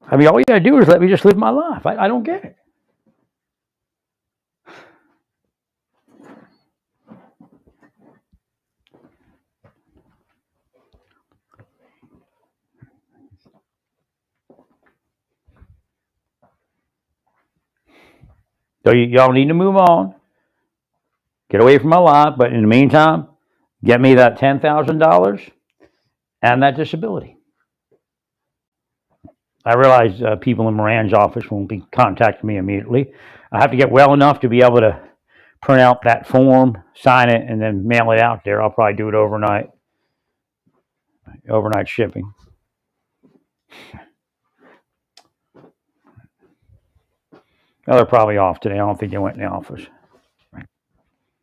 I mean, all you got to do is let me just live my life. I don't get it. So y'all need to move on. Get away from my life. But in the meantime, get me that $10,000 and that disability. I realize people in Moran's office won't be contacting me immediately. I have to get well enough to be able to print out that form, sign it, and then mail it out there. I'll probably do it overnight. Overnight shipping. Well, they're probably off today. I don't think they went in the office. Right.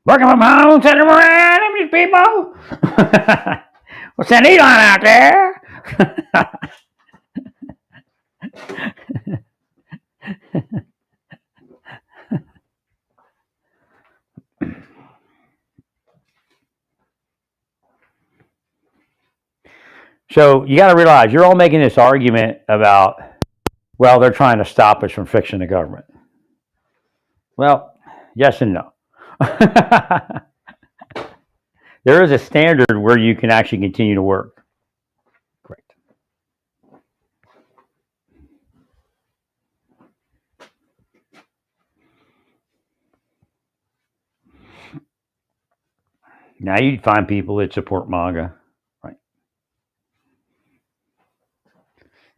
Working from home, Senator Moran, these people. We'll send Elon out there. So you got to realize you're all making this argument about, well, they're trying to stop us from fixing the government. Well, yes and no. There is a standard where you can actually continue to work. Correct. Now you'd find people that support MAGA. Right.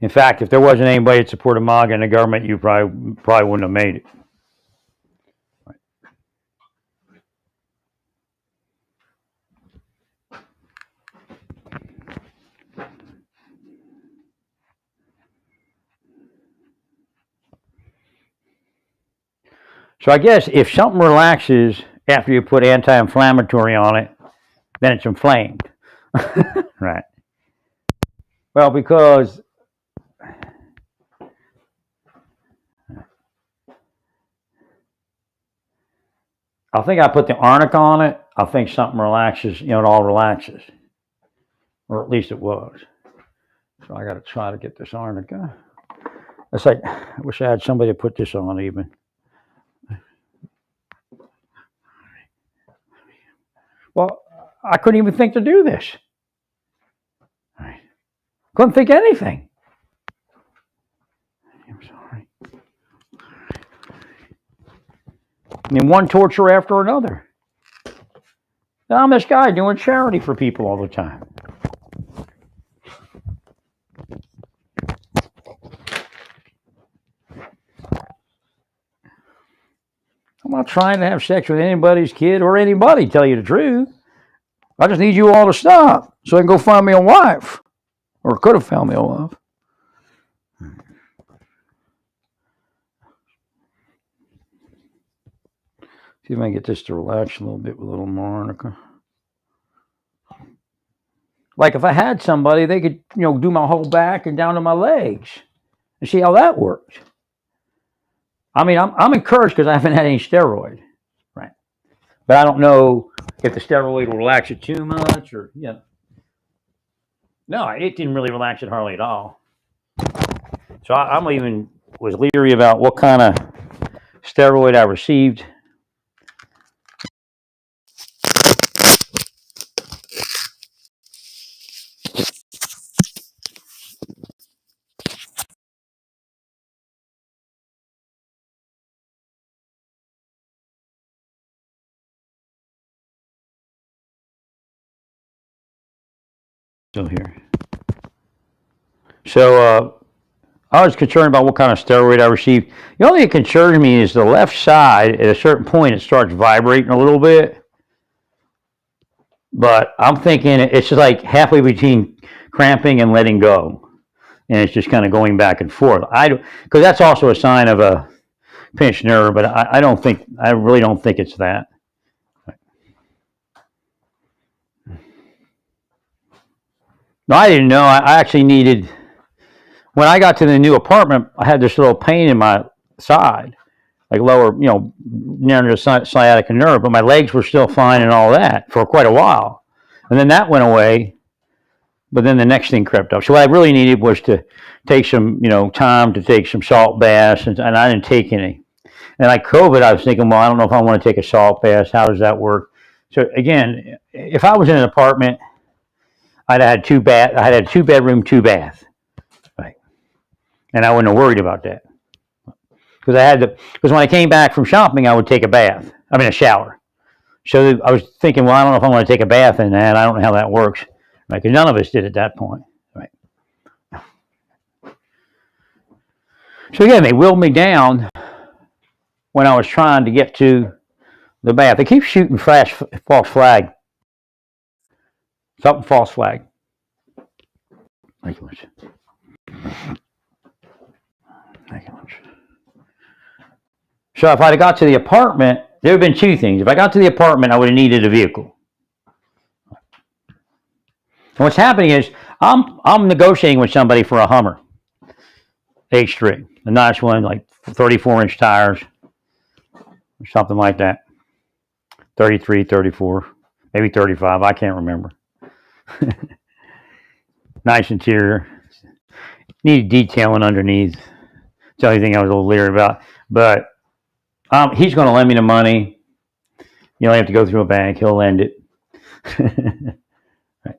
In fact, if there wasn't anybody that supported MAGA in the government, you probably wouldn't have made it. Right. So I guess if something relaxes after you put anti-inflammatory on it, then it's inflamed. Right. Well, because I think I put the arnica on it. I think something relaxes, it all relaxes. Or at least it was. So I got to try to get this arnica. It's like, I wish I had somebody to put this on even. Well, I couldn't even think to do this. Couldn't think of anything. I'm sorry. I mean, one torture after another. Now I'm this guy doing charity for people all the time. I'm not trying to have sex with anybody's kid or anybody, tell you the truth. I just need you all to stop so I can go find me a wife. Or could have found me a wife. See if I can get this to relax a little bit with a little more arnica. Like if I had somebody, they could, do my whole back and down to my legs and see how that works. I mean, I'm encouraged because I haven't had any steroid, right? But I don't know if the steroid will relax it too much or, No, it didn't really relax it hardly at all. So I'm even was leery about what kind of steroid I received. Still here. So I was concerned about what kind of steroid I received. The only thing that concerns me is the left side. At a certain point, it starts vibrating a little bit. But I'm thinking it's just like halfway between cramping and letting go. And it's just kind of going back and forth. Because that's also a sign of a pinched nerve, but I really don't think it's that. No, I didn't know. I actually needed, when I got to the new apartment, I had this little pain in my side, like lower, near the sciatica nerve, but my legs were still fine and all that for quite a while. And then that went away, but then the next thing crept up. So what I really needed was to take some, time to take some salt baths, and I didn't take any. And like COVID, I was thinking, well, I don't know if I want to take a salt bath. How does that work? So again, if I was in an apartment, I had a 2-bedroom, 2-bath, right? And I wouldn't have worried about that because when I came back from shopping, I would take a shower. So I was thinking, well, I don't know if I want to take a bath in that. I don't know how that works, right? Because none of us did at that point, right? So again, they wheeled me down when I was trying to get to the bath. They keep shooting false flag. Something false flag. Thank you much. Thank you much. So if I'd have got to the apartment, there would have been two things. If I got to the apartment, I would have needed a vehicle. And what's happening is I'm negotiating with somebody for a Hummer H3, a nice one, like 34-inch tires or something like that. 33, 34, maybe 35. I can't remember. Nice interior. Needed detailing underneath. It's the only thing I was a little leery about. But he's going to lend me the money. You only have to go through a bank. He'll lend it. Right.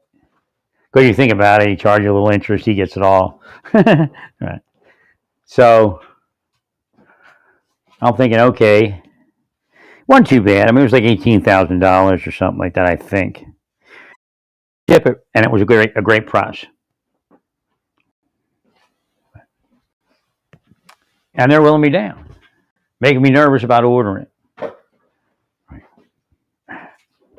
Because you think about it, he charges you a little interest. He gets it all. Right. So I'm thinking, okay, wasn't too bad. I mean, it was like $18,000 or something like that, I think. Ship it, and it was a great price. And they're willing me down, making me nervous about ordering it.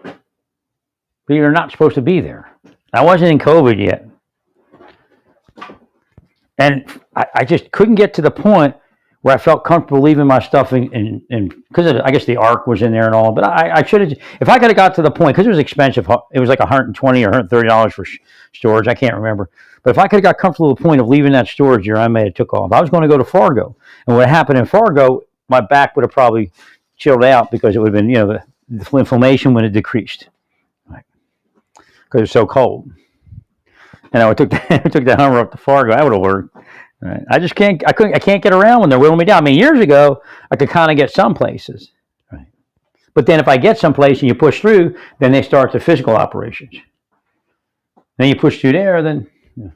But you're not supposed to be there. I wasn't in COVID yet. And I just couldn't get to the point where I felt comfortable leaving my stuff in because I guess the ARC was in there and all. But I should have, if I could have got to the point, because it was expensive, it was like $120 or $130 for storage. I can't remember. But if I could have got comfortable to the point of leaving that storage here, I may have took off. I was going to go to Fargo. And what happened in Fargo, my back would have probably chilled out because it would have been, the inflammation would have decreased, right? Because it's so cold. And I took the Hummer up to Fargo. That would have worked. Right? I can't get around when they're wheeling me down. I mean, years ago, I could kind of get some places. Right? But then if I get someplace and you push through, then they start the physical operations. Then you push through there, then. Yeah.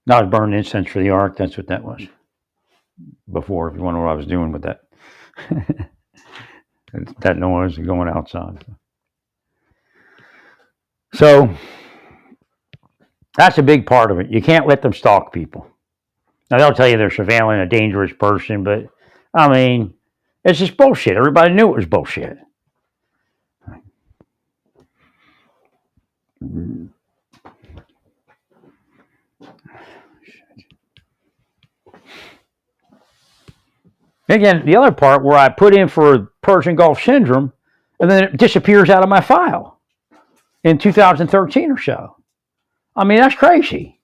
I was burning incense for the ark. That's what that was. Before, if you wonder what I was doing with that. That noise going outside. So that's a big part of it. You can't let them stalk people. Now they'll tell you they're surveilling a dangerous person, but I mean, it's just bullshit. Everybody knew it was bullshit. Again, the other part where I put in for Persian Gulf syndrome, and then it disappears out of my file in 2013 or so. I mean, that's crazy.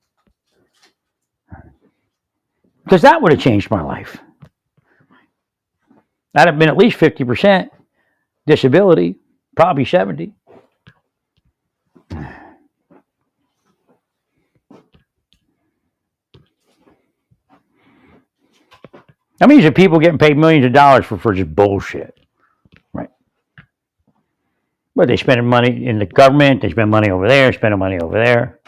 Because that would have changed my life. That'd have been at least 50% disability, probably 70. I mean, these are people getting paid millions of dollars for just bullshit, right? But they spend money in the government, they spend money over there, spending money over there.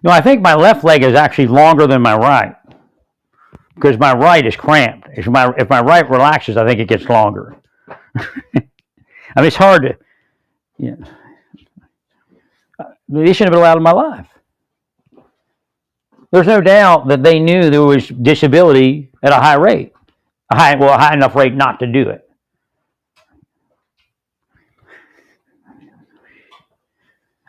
No, I think my left leg is actually longer than my right because my right is cramped. If my right relaxes, I think it gets longer. I mean, it's hard to. Yeah. They shouldn't have been allowed in my life. There's no doubt that they knew there was disability at a high rate, a high enough rate not to do it.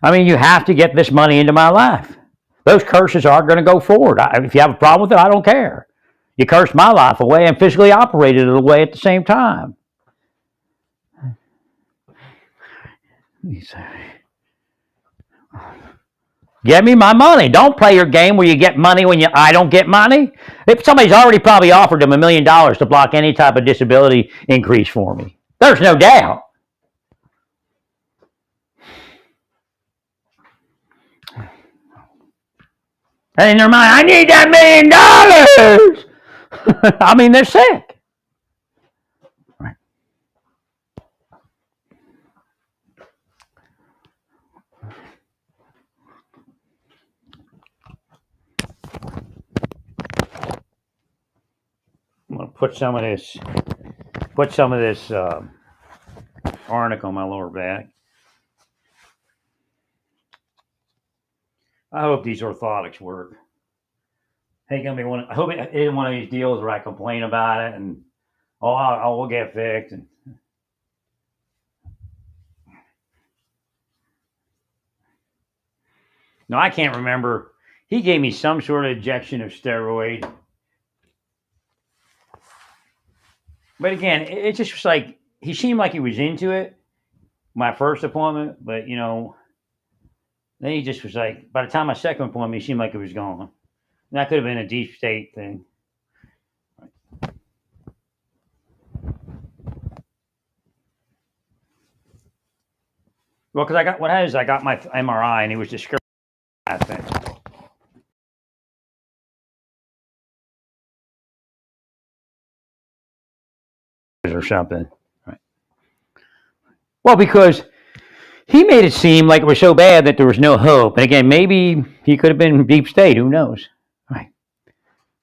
I mean, you have to get this money into my life. Those curses are going to go forward. If you have a problem with it, I don't care. You cursed my life away and physically operated it away at the same time. Get me my money. Don't play your game where you get money when I don't get money. If somebody's already probably offered them $1 million to block any type of disability increase for me. There's no doubt. And in their mind, I need that $1 million. I mean, they're sick. Right. I'm gonna put some of this arnica on my lower back. I hope these orthotics work. I hope it isn't one of these deals where I complain about it and we'll get fixed. And no, I can't remember. He gave me some sort of injection of steroid. But again, it just was like he seemed like he was into it. My first appointment, but then he just was like, by the time my second appointment, he seemed like it was gone. And that could have been a deep state thing. Well, because I got my MRI and he was discouraged. I think. Or something. Right. Well, because he made it seem like it was so bad that there was no hope. And again, maybe he could have been deep state. Who knows? Right.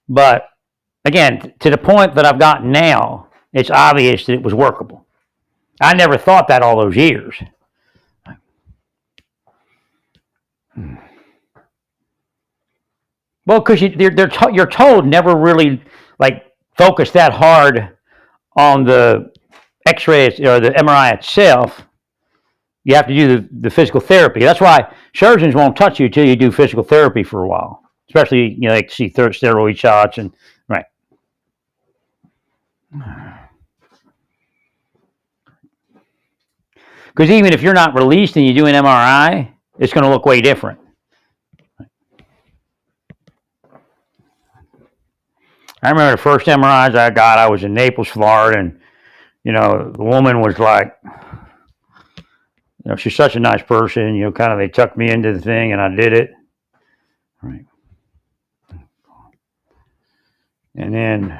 But again, to the point that I've gotten now, it's obvious that it was workable. I never thought that all those years. Well, because you're told never really focus that hard on the X-rays or the MRI itself. you have to do the physical therapy. That's why surgeons won't touch you until you do physical therapy for a while. Especially, like see steroid shots and right. Because even if you're not released and you do an MRI, it's going to look way different. I remember the first MRIs I got, I was in Naples, Florida, and, the woman was like, she's such a nice person, kind of they tucked me into the thing and I did it. Right. And then,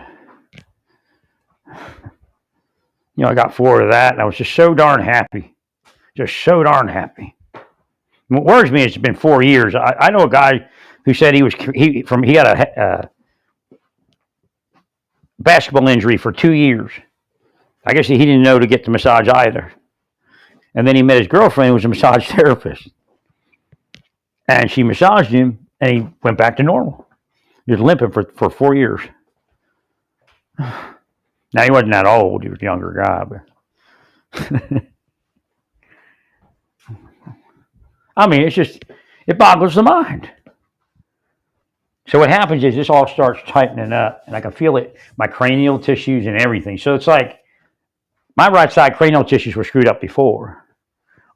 I got 4 of that and I was just so darn happy. Just so darn happy. What worries me is it's been 4 years. I know a guy who said he had a basketball injury for 2 years. I guess he didn't know to get the massage either. And then he met his girlfriend who was a massage therapist. And she massaged him and he went back to normal. He was limping for 4 years. Now he wasn't that old, he was a younger guy, but I mean, it boggles the mind. So what happens is this all starts tightening up, and I can feel it, my cranial tissues and everything. So it's like my right side cranial tissues were screwed up before,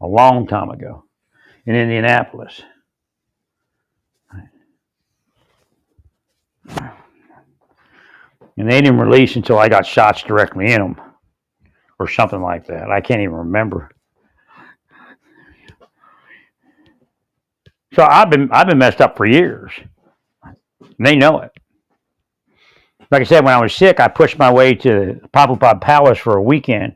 a long time ago, in Indianapolis. And they didn't release until I got shots directly in them, or something like that. I can't even remember. So I've been messed up for years. And they know it. Like I said, when I was sick, I pushed my way to Prabhupada Palace for a weekend.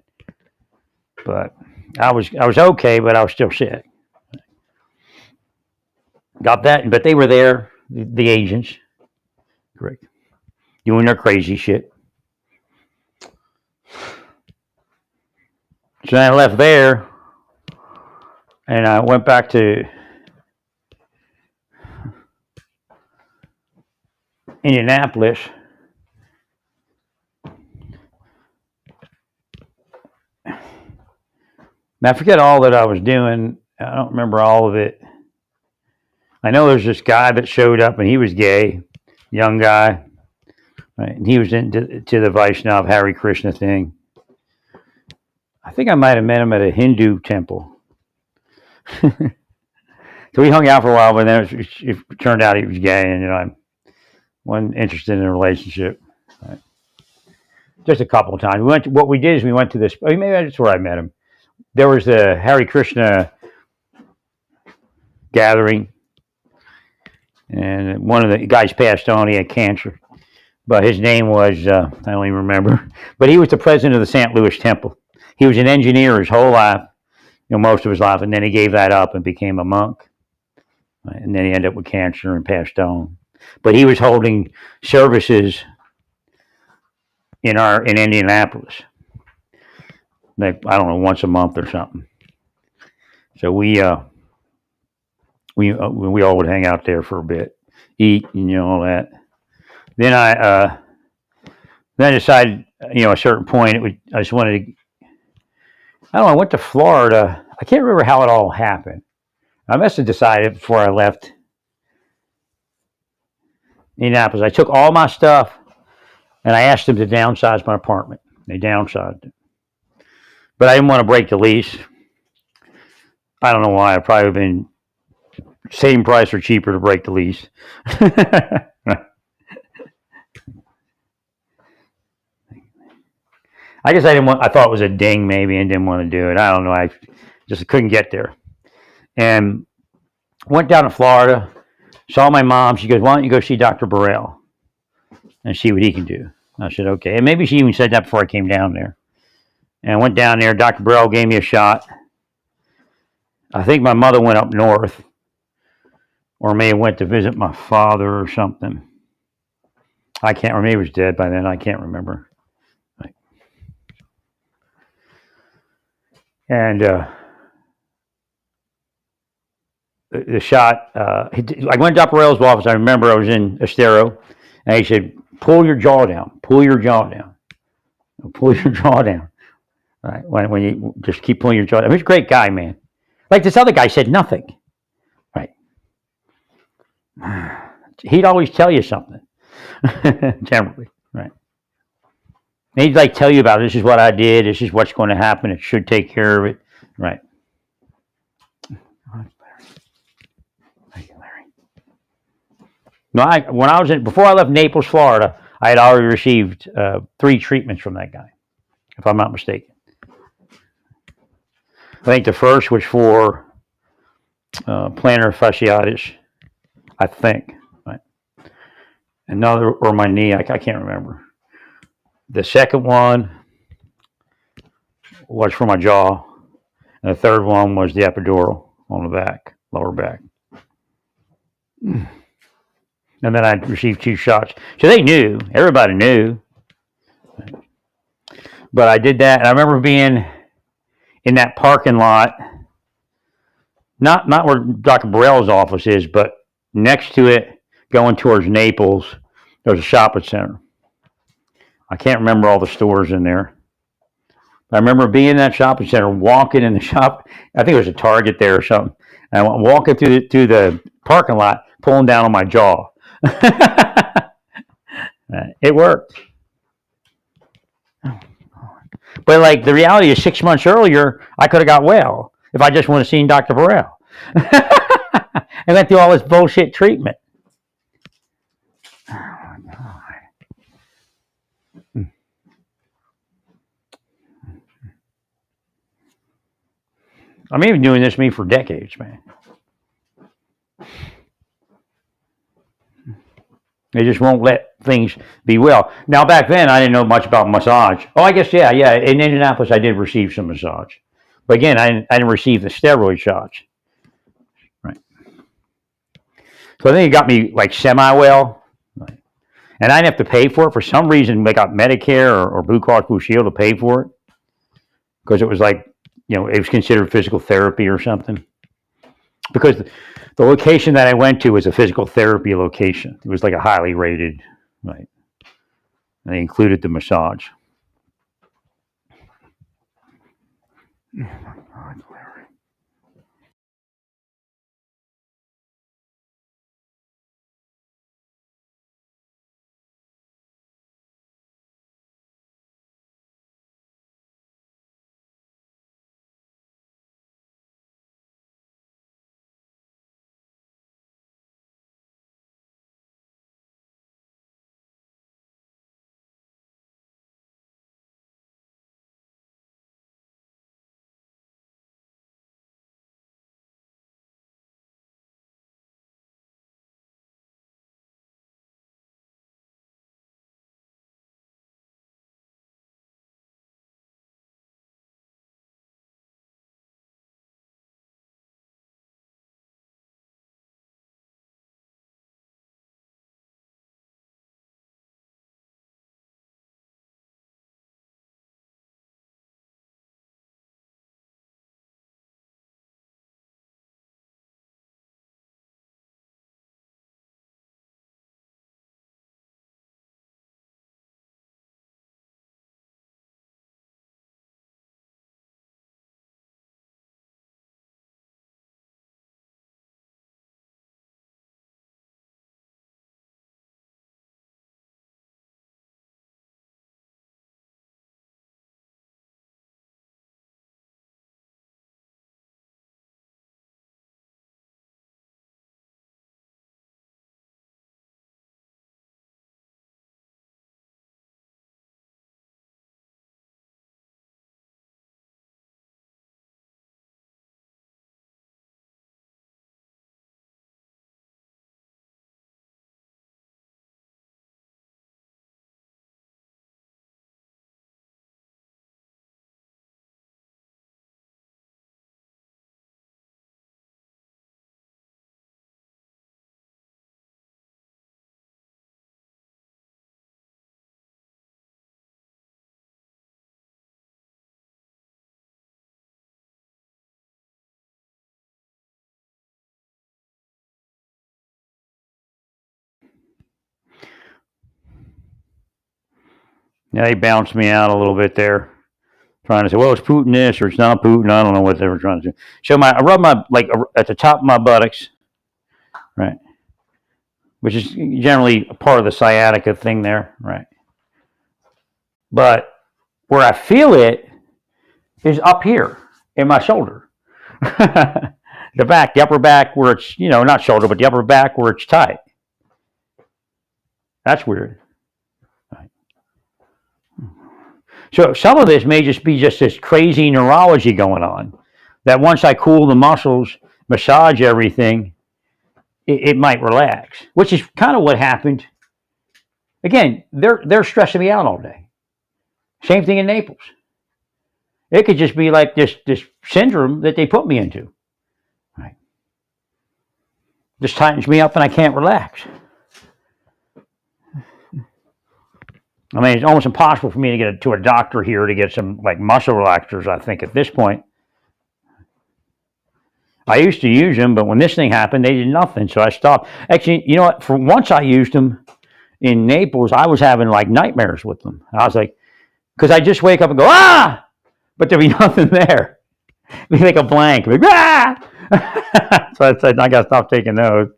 But I was okay, but I was still sick. Got that, but they were there, the agents. Correct. Doing their crazy shit. So I left there, and I went back to Indianapolis. Now, I forget all that I was doing. I don't remember all of it. I know there's this guy that showed up, and he was gay, young guy. Right? And he was into the Vaishnav Hare Krishna thing. I think I might have met him at a Hindu temple. So we hung out for a while, but then it turned out he was gay, and I wasn't interested in a relationship. Right? Just a couple of times. What we did is we went to this. Maybe that's where I met him. There was a Hare Krishna gathering, and one of the guys passed on. He had cancer, but his name was I don't even remember. But he was the president of the St. Louis Temple. He was an engineer his whole life, most of his life, and then he gave that up and became a monk. Right? And then he ended up with cancer and passed on. But he was holding services in Indianapolis, like, I don't know, once a month or something. So we all would hang out there for a bit, eat, and all that. Then I decided, at a certain point, I just wanted to. I don't know. I went to Florida. I can't remember how it all happened. I must have decided before I left Indianapolis. I took all my stuff and I asked them to downsize my apartment. They downsized it. But I didn't want to break the lease. I don't know why. It probably would have been same price or cheaper to break the lease. I guess I thought it was a ding maybe and didn't want to do it. I don't know. I just couldn't get there. And went down to Florida, saw my mom. She goes, "Why don't you go see Dr. Burrell and see what he can do?" I said, "Okay." And maybe she even said that before I came down there. And I went down there. Dr. Burrell gave me a shot. I think my mother went up north, or may have went to visit my father or something. I can't remember. He was dead by then. I can't remember. And the shot, I went to Dr. Burrell's office. I remember I was in Estero, and he said, "Pull your jaw down. Pull your jaw down. Pull your jaw down." Right? When you just keep pulling your jaw down. He's a great guy, man. Like this other guy said nothing. Right. He'd always tell you something. Generally. Right. He'd like tell you about this is what I did, this is what's going to happen, it should take care of it. Right. Thank you, Larry. No, when I was before I left Naples, Florida, I had already received 3 treatments from that guy, if I'm not mistaken. I think the first was for plantar fasciitis, I think. Right. Another, or my knee, I can't remember. The second one was for my jaw, and the third one was the epidural on the back, lower back. And then I received 2 shots. So they knew, everybody knew. But I did that, and I remember being in that parking lot, not where Dr. Burrell's office is, but next to it, going towards Naples, there was a shopping center. I can't remember all the stores in there. I remember being in that shopping center, walking in the shop. I think it was a Target there or something. And I went walking through the parking lot, pulling down on my jaw. It worked. But like the reality is 6 months earlier, I could have got well if I just would have seen Dr. Burrell. And went through all this bullshit treatment. Oh my God. I'm even doing this me for decades, man. They just won't let things be well. Now, back then, I didn't know much about massage. Oh, I guess, yeah. In Indianapolis, I did receive some massage. But again, I didn't receive the steroid shots. Right. So I think it got me like semi-well. Right. And I didn't have to pay for it. For some reason, they got Medicare or Blue Cross Blue Shield to pay for it. Because it was like, it was considered physical therapy or something. Because the location that I went to was a physical therapy location. It was like a highly rated, right? And they included the massage. Oh my God, Larry. Yeah, they bounced me out a little bit there. trying to say, well, it's Putin this or it's not Putin. I don't know what they were trying to do. So I rub my, like, at the top of my buttocks, right, which is generally a part of the sciatica thing there, right. But where I feel it is up here in my shoulder. The back, the upper back where it's, not shoulder, but the upper back where it's tight. That's weird. Right. So some of this may just be just this crazy neurology going on, that once I cool the muscles, massage everything, it might relax, which is kind of what happened. Again, they're stressing me out all day. Same thing in Naples. It could just be like this syndrome that they put me into. Right. Just tightens me up and I can't relax. I mean, it's almost impossible for me to get to a doctor here to get some like muscle relaxers, I think, at this point. I used to use them, but when this thing happened, they did nothing, so I stopped. Actually, you know what? For once I used them in Naples, I was having like nightmares with them. I was like, because I just wake up and go, ah! But there'd be nothing there. It'd be like a blank. Like, ah! So I said, I got to stop taking those.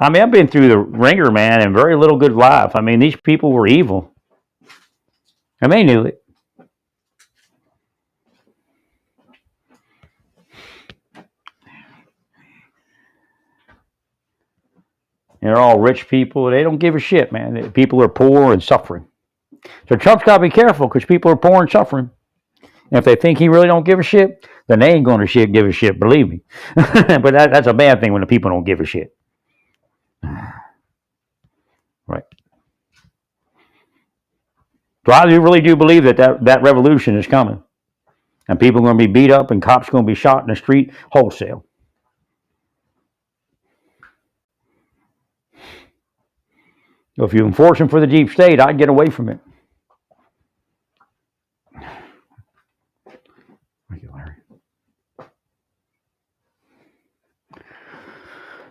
I mean, I've been through the ringer, man, and very little good life. I mean, these people were evil. And they knew it. They're all rich people. They don't give a shit, man. People are poor and suffering. So Trump's got to be careful because people are poor and suffering. And if they think he really don't give a shit, then they ain't going to give a shit, believe me. But that's a bad thing when the people don't give a shit. Right. So I really do believe that revolution is coming. And people are going to be beat up and cops are going to be shot in the street wholesale. So if you enforce them for the deep state, I'd get away from it. Thank you, Larry.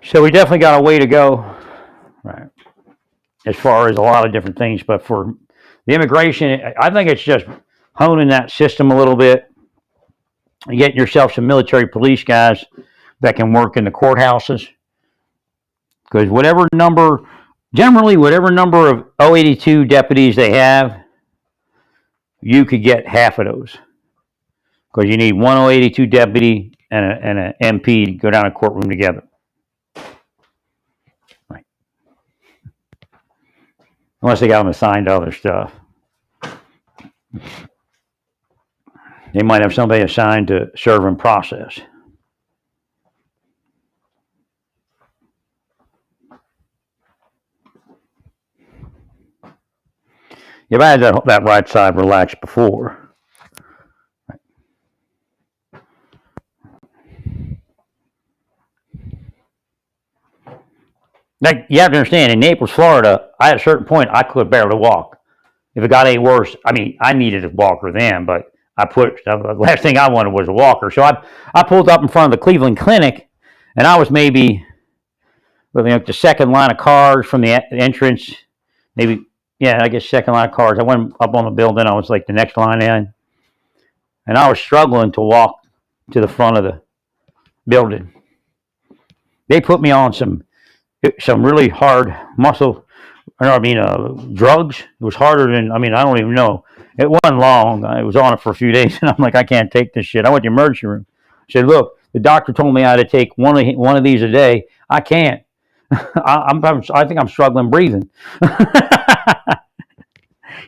So we definitely got a way to go, right, as far as a lot of different things. But for the immigration, I think it's just honing that system a little bit, and getting yourself some military police guys that can work in the courthouses. Because whatever number of 082 deputies they have, you could get half of those. Because you need one 082 deputy and an MP to go down a courtroom together. Right. Unless they got them assigned to other stuff. They might have somebody assigned to serve and process. If I had that right side relaxed before. Like, you have to understand, in Naples, Florida, at a certain point, I could barely walk. If it got any worse, I mean, I needed a walker then, but the last thing I wanted was a walker. So I pulled up in front of the Cleveland Clinic, and I was maybe the second line of cars from the entrance, maybe. Yeah, I guess second line of cars. I went up on the building. I was like the next line in. And I was struggling to walk to the front of the building. They put me on some really hard drugs. It was harder than, I don't even know. It wasn't long. I was on it for a few days, and I'm like, I can't take this shit. I went to the emergency room. I said, look, the doctor told me I had to take one of these a day. I can't. I think I'm struggling breathing.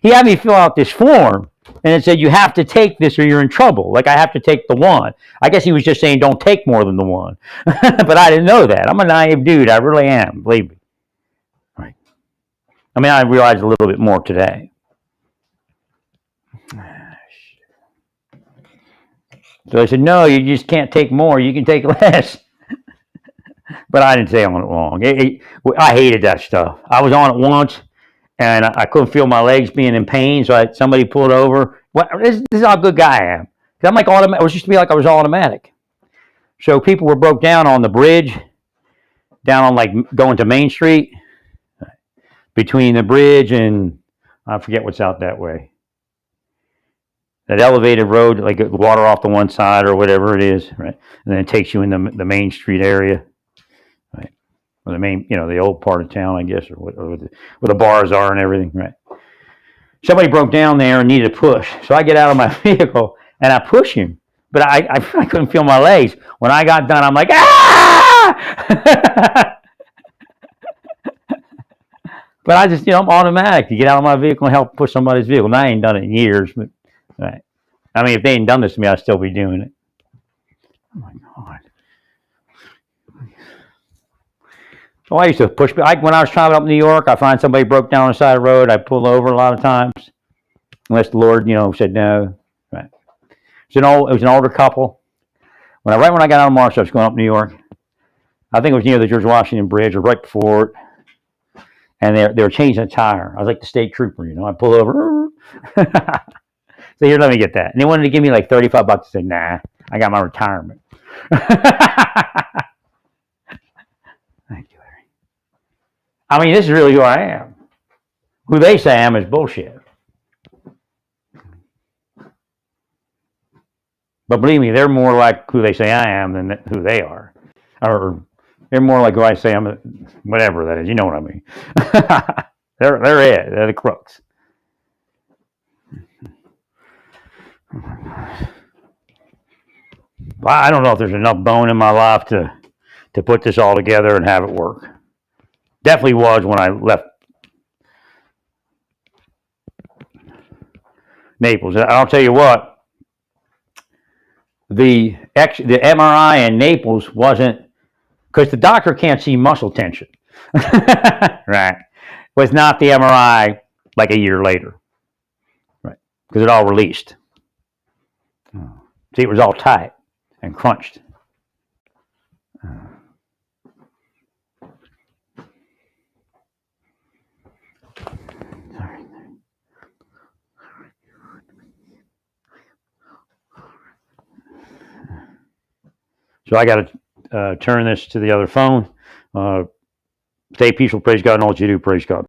He had me fill out this form, and it said, you have to take this or you're in trouble. Like, I have to take the one. I guess he was just saying, don't take more than the one. But I didn't know that. I'm a naive dude. I really am. Believe me. Right. I realized a little bit more today. So I said, no, you just can't take more. You can take less. But I didn't stay on it long. I hated that stuff. I was on it once, and I couldn't feel my legs being in pain, so somebody pulled over. This is how good guy I am. I'm like automatic. It was just to be like I was automatic. So people were broke down on the bridge, down on like going to Main Street. between the bridge and I forget what's out that way. That elevated road, like water off the one side or whatever it is, right? And then it takes you in the main street area, right? Or the main, the old part of town, I guess, or where the bars are and everything, right? Somebody broke down there and needed a push, so I get out of my vehicle and I push him, but I couldn't feel my legs. When I got done, I'm like, ah! But I just, I'm automatic to get out of my vehicle and help push somebody's vehicle. And I ain't done it in years, but right. I mean, if they ain't done this to me, I'd still be doing it. Oh my God. Well, I used to push. When I was traveling up New York, I find somebody broke down on the side of the road. I pull over a lot of times, unless the Lord, said no. Right. It was an older couple. Right when I got out of Marshall, I was going up New York. I think it was near the George Washington Bridge, or right before it. And they were changing a tire. I was like the state trooper, I pull over. So here, let me get that. And they wanted to give me like $35. I said, nah, I got my retirement. Thank you, Larry. I mean, this is really who I am. Who they say I am is bullshit. But believe me, they're more like who they say I am than who they are. Or they're more like who I say I'm, whatever that is. You know what I mean. They're it. They're the crooks. Well, I don't know if there's enough bone in my life to put this all together and have it work. Definitely was when I left Naples. I'll tell you what, the MRI in Naples wasn't, because the doctor can't see muscle tension. Right. Was not the MRI like a year later. Right. Because it all released. See, it was all tight and crunched. So I got to turn this to the other phone. Stay peaceful, praise God, and all that you do, praise God.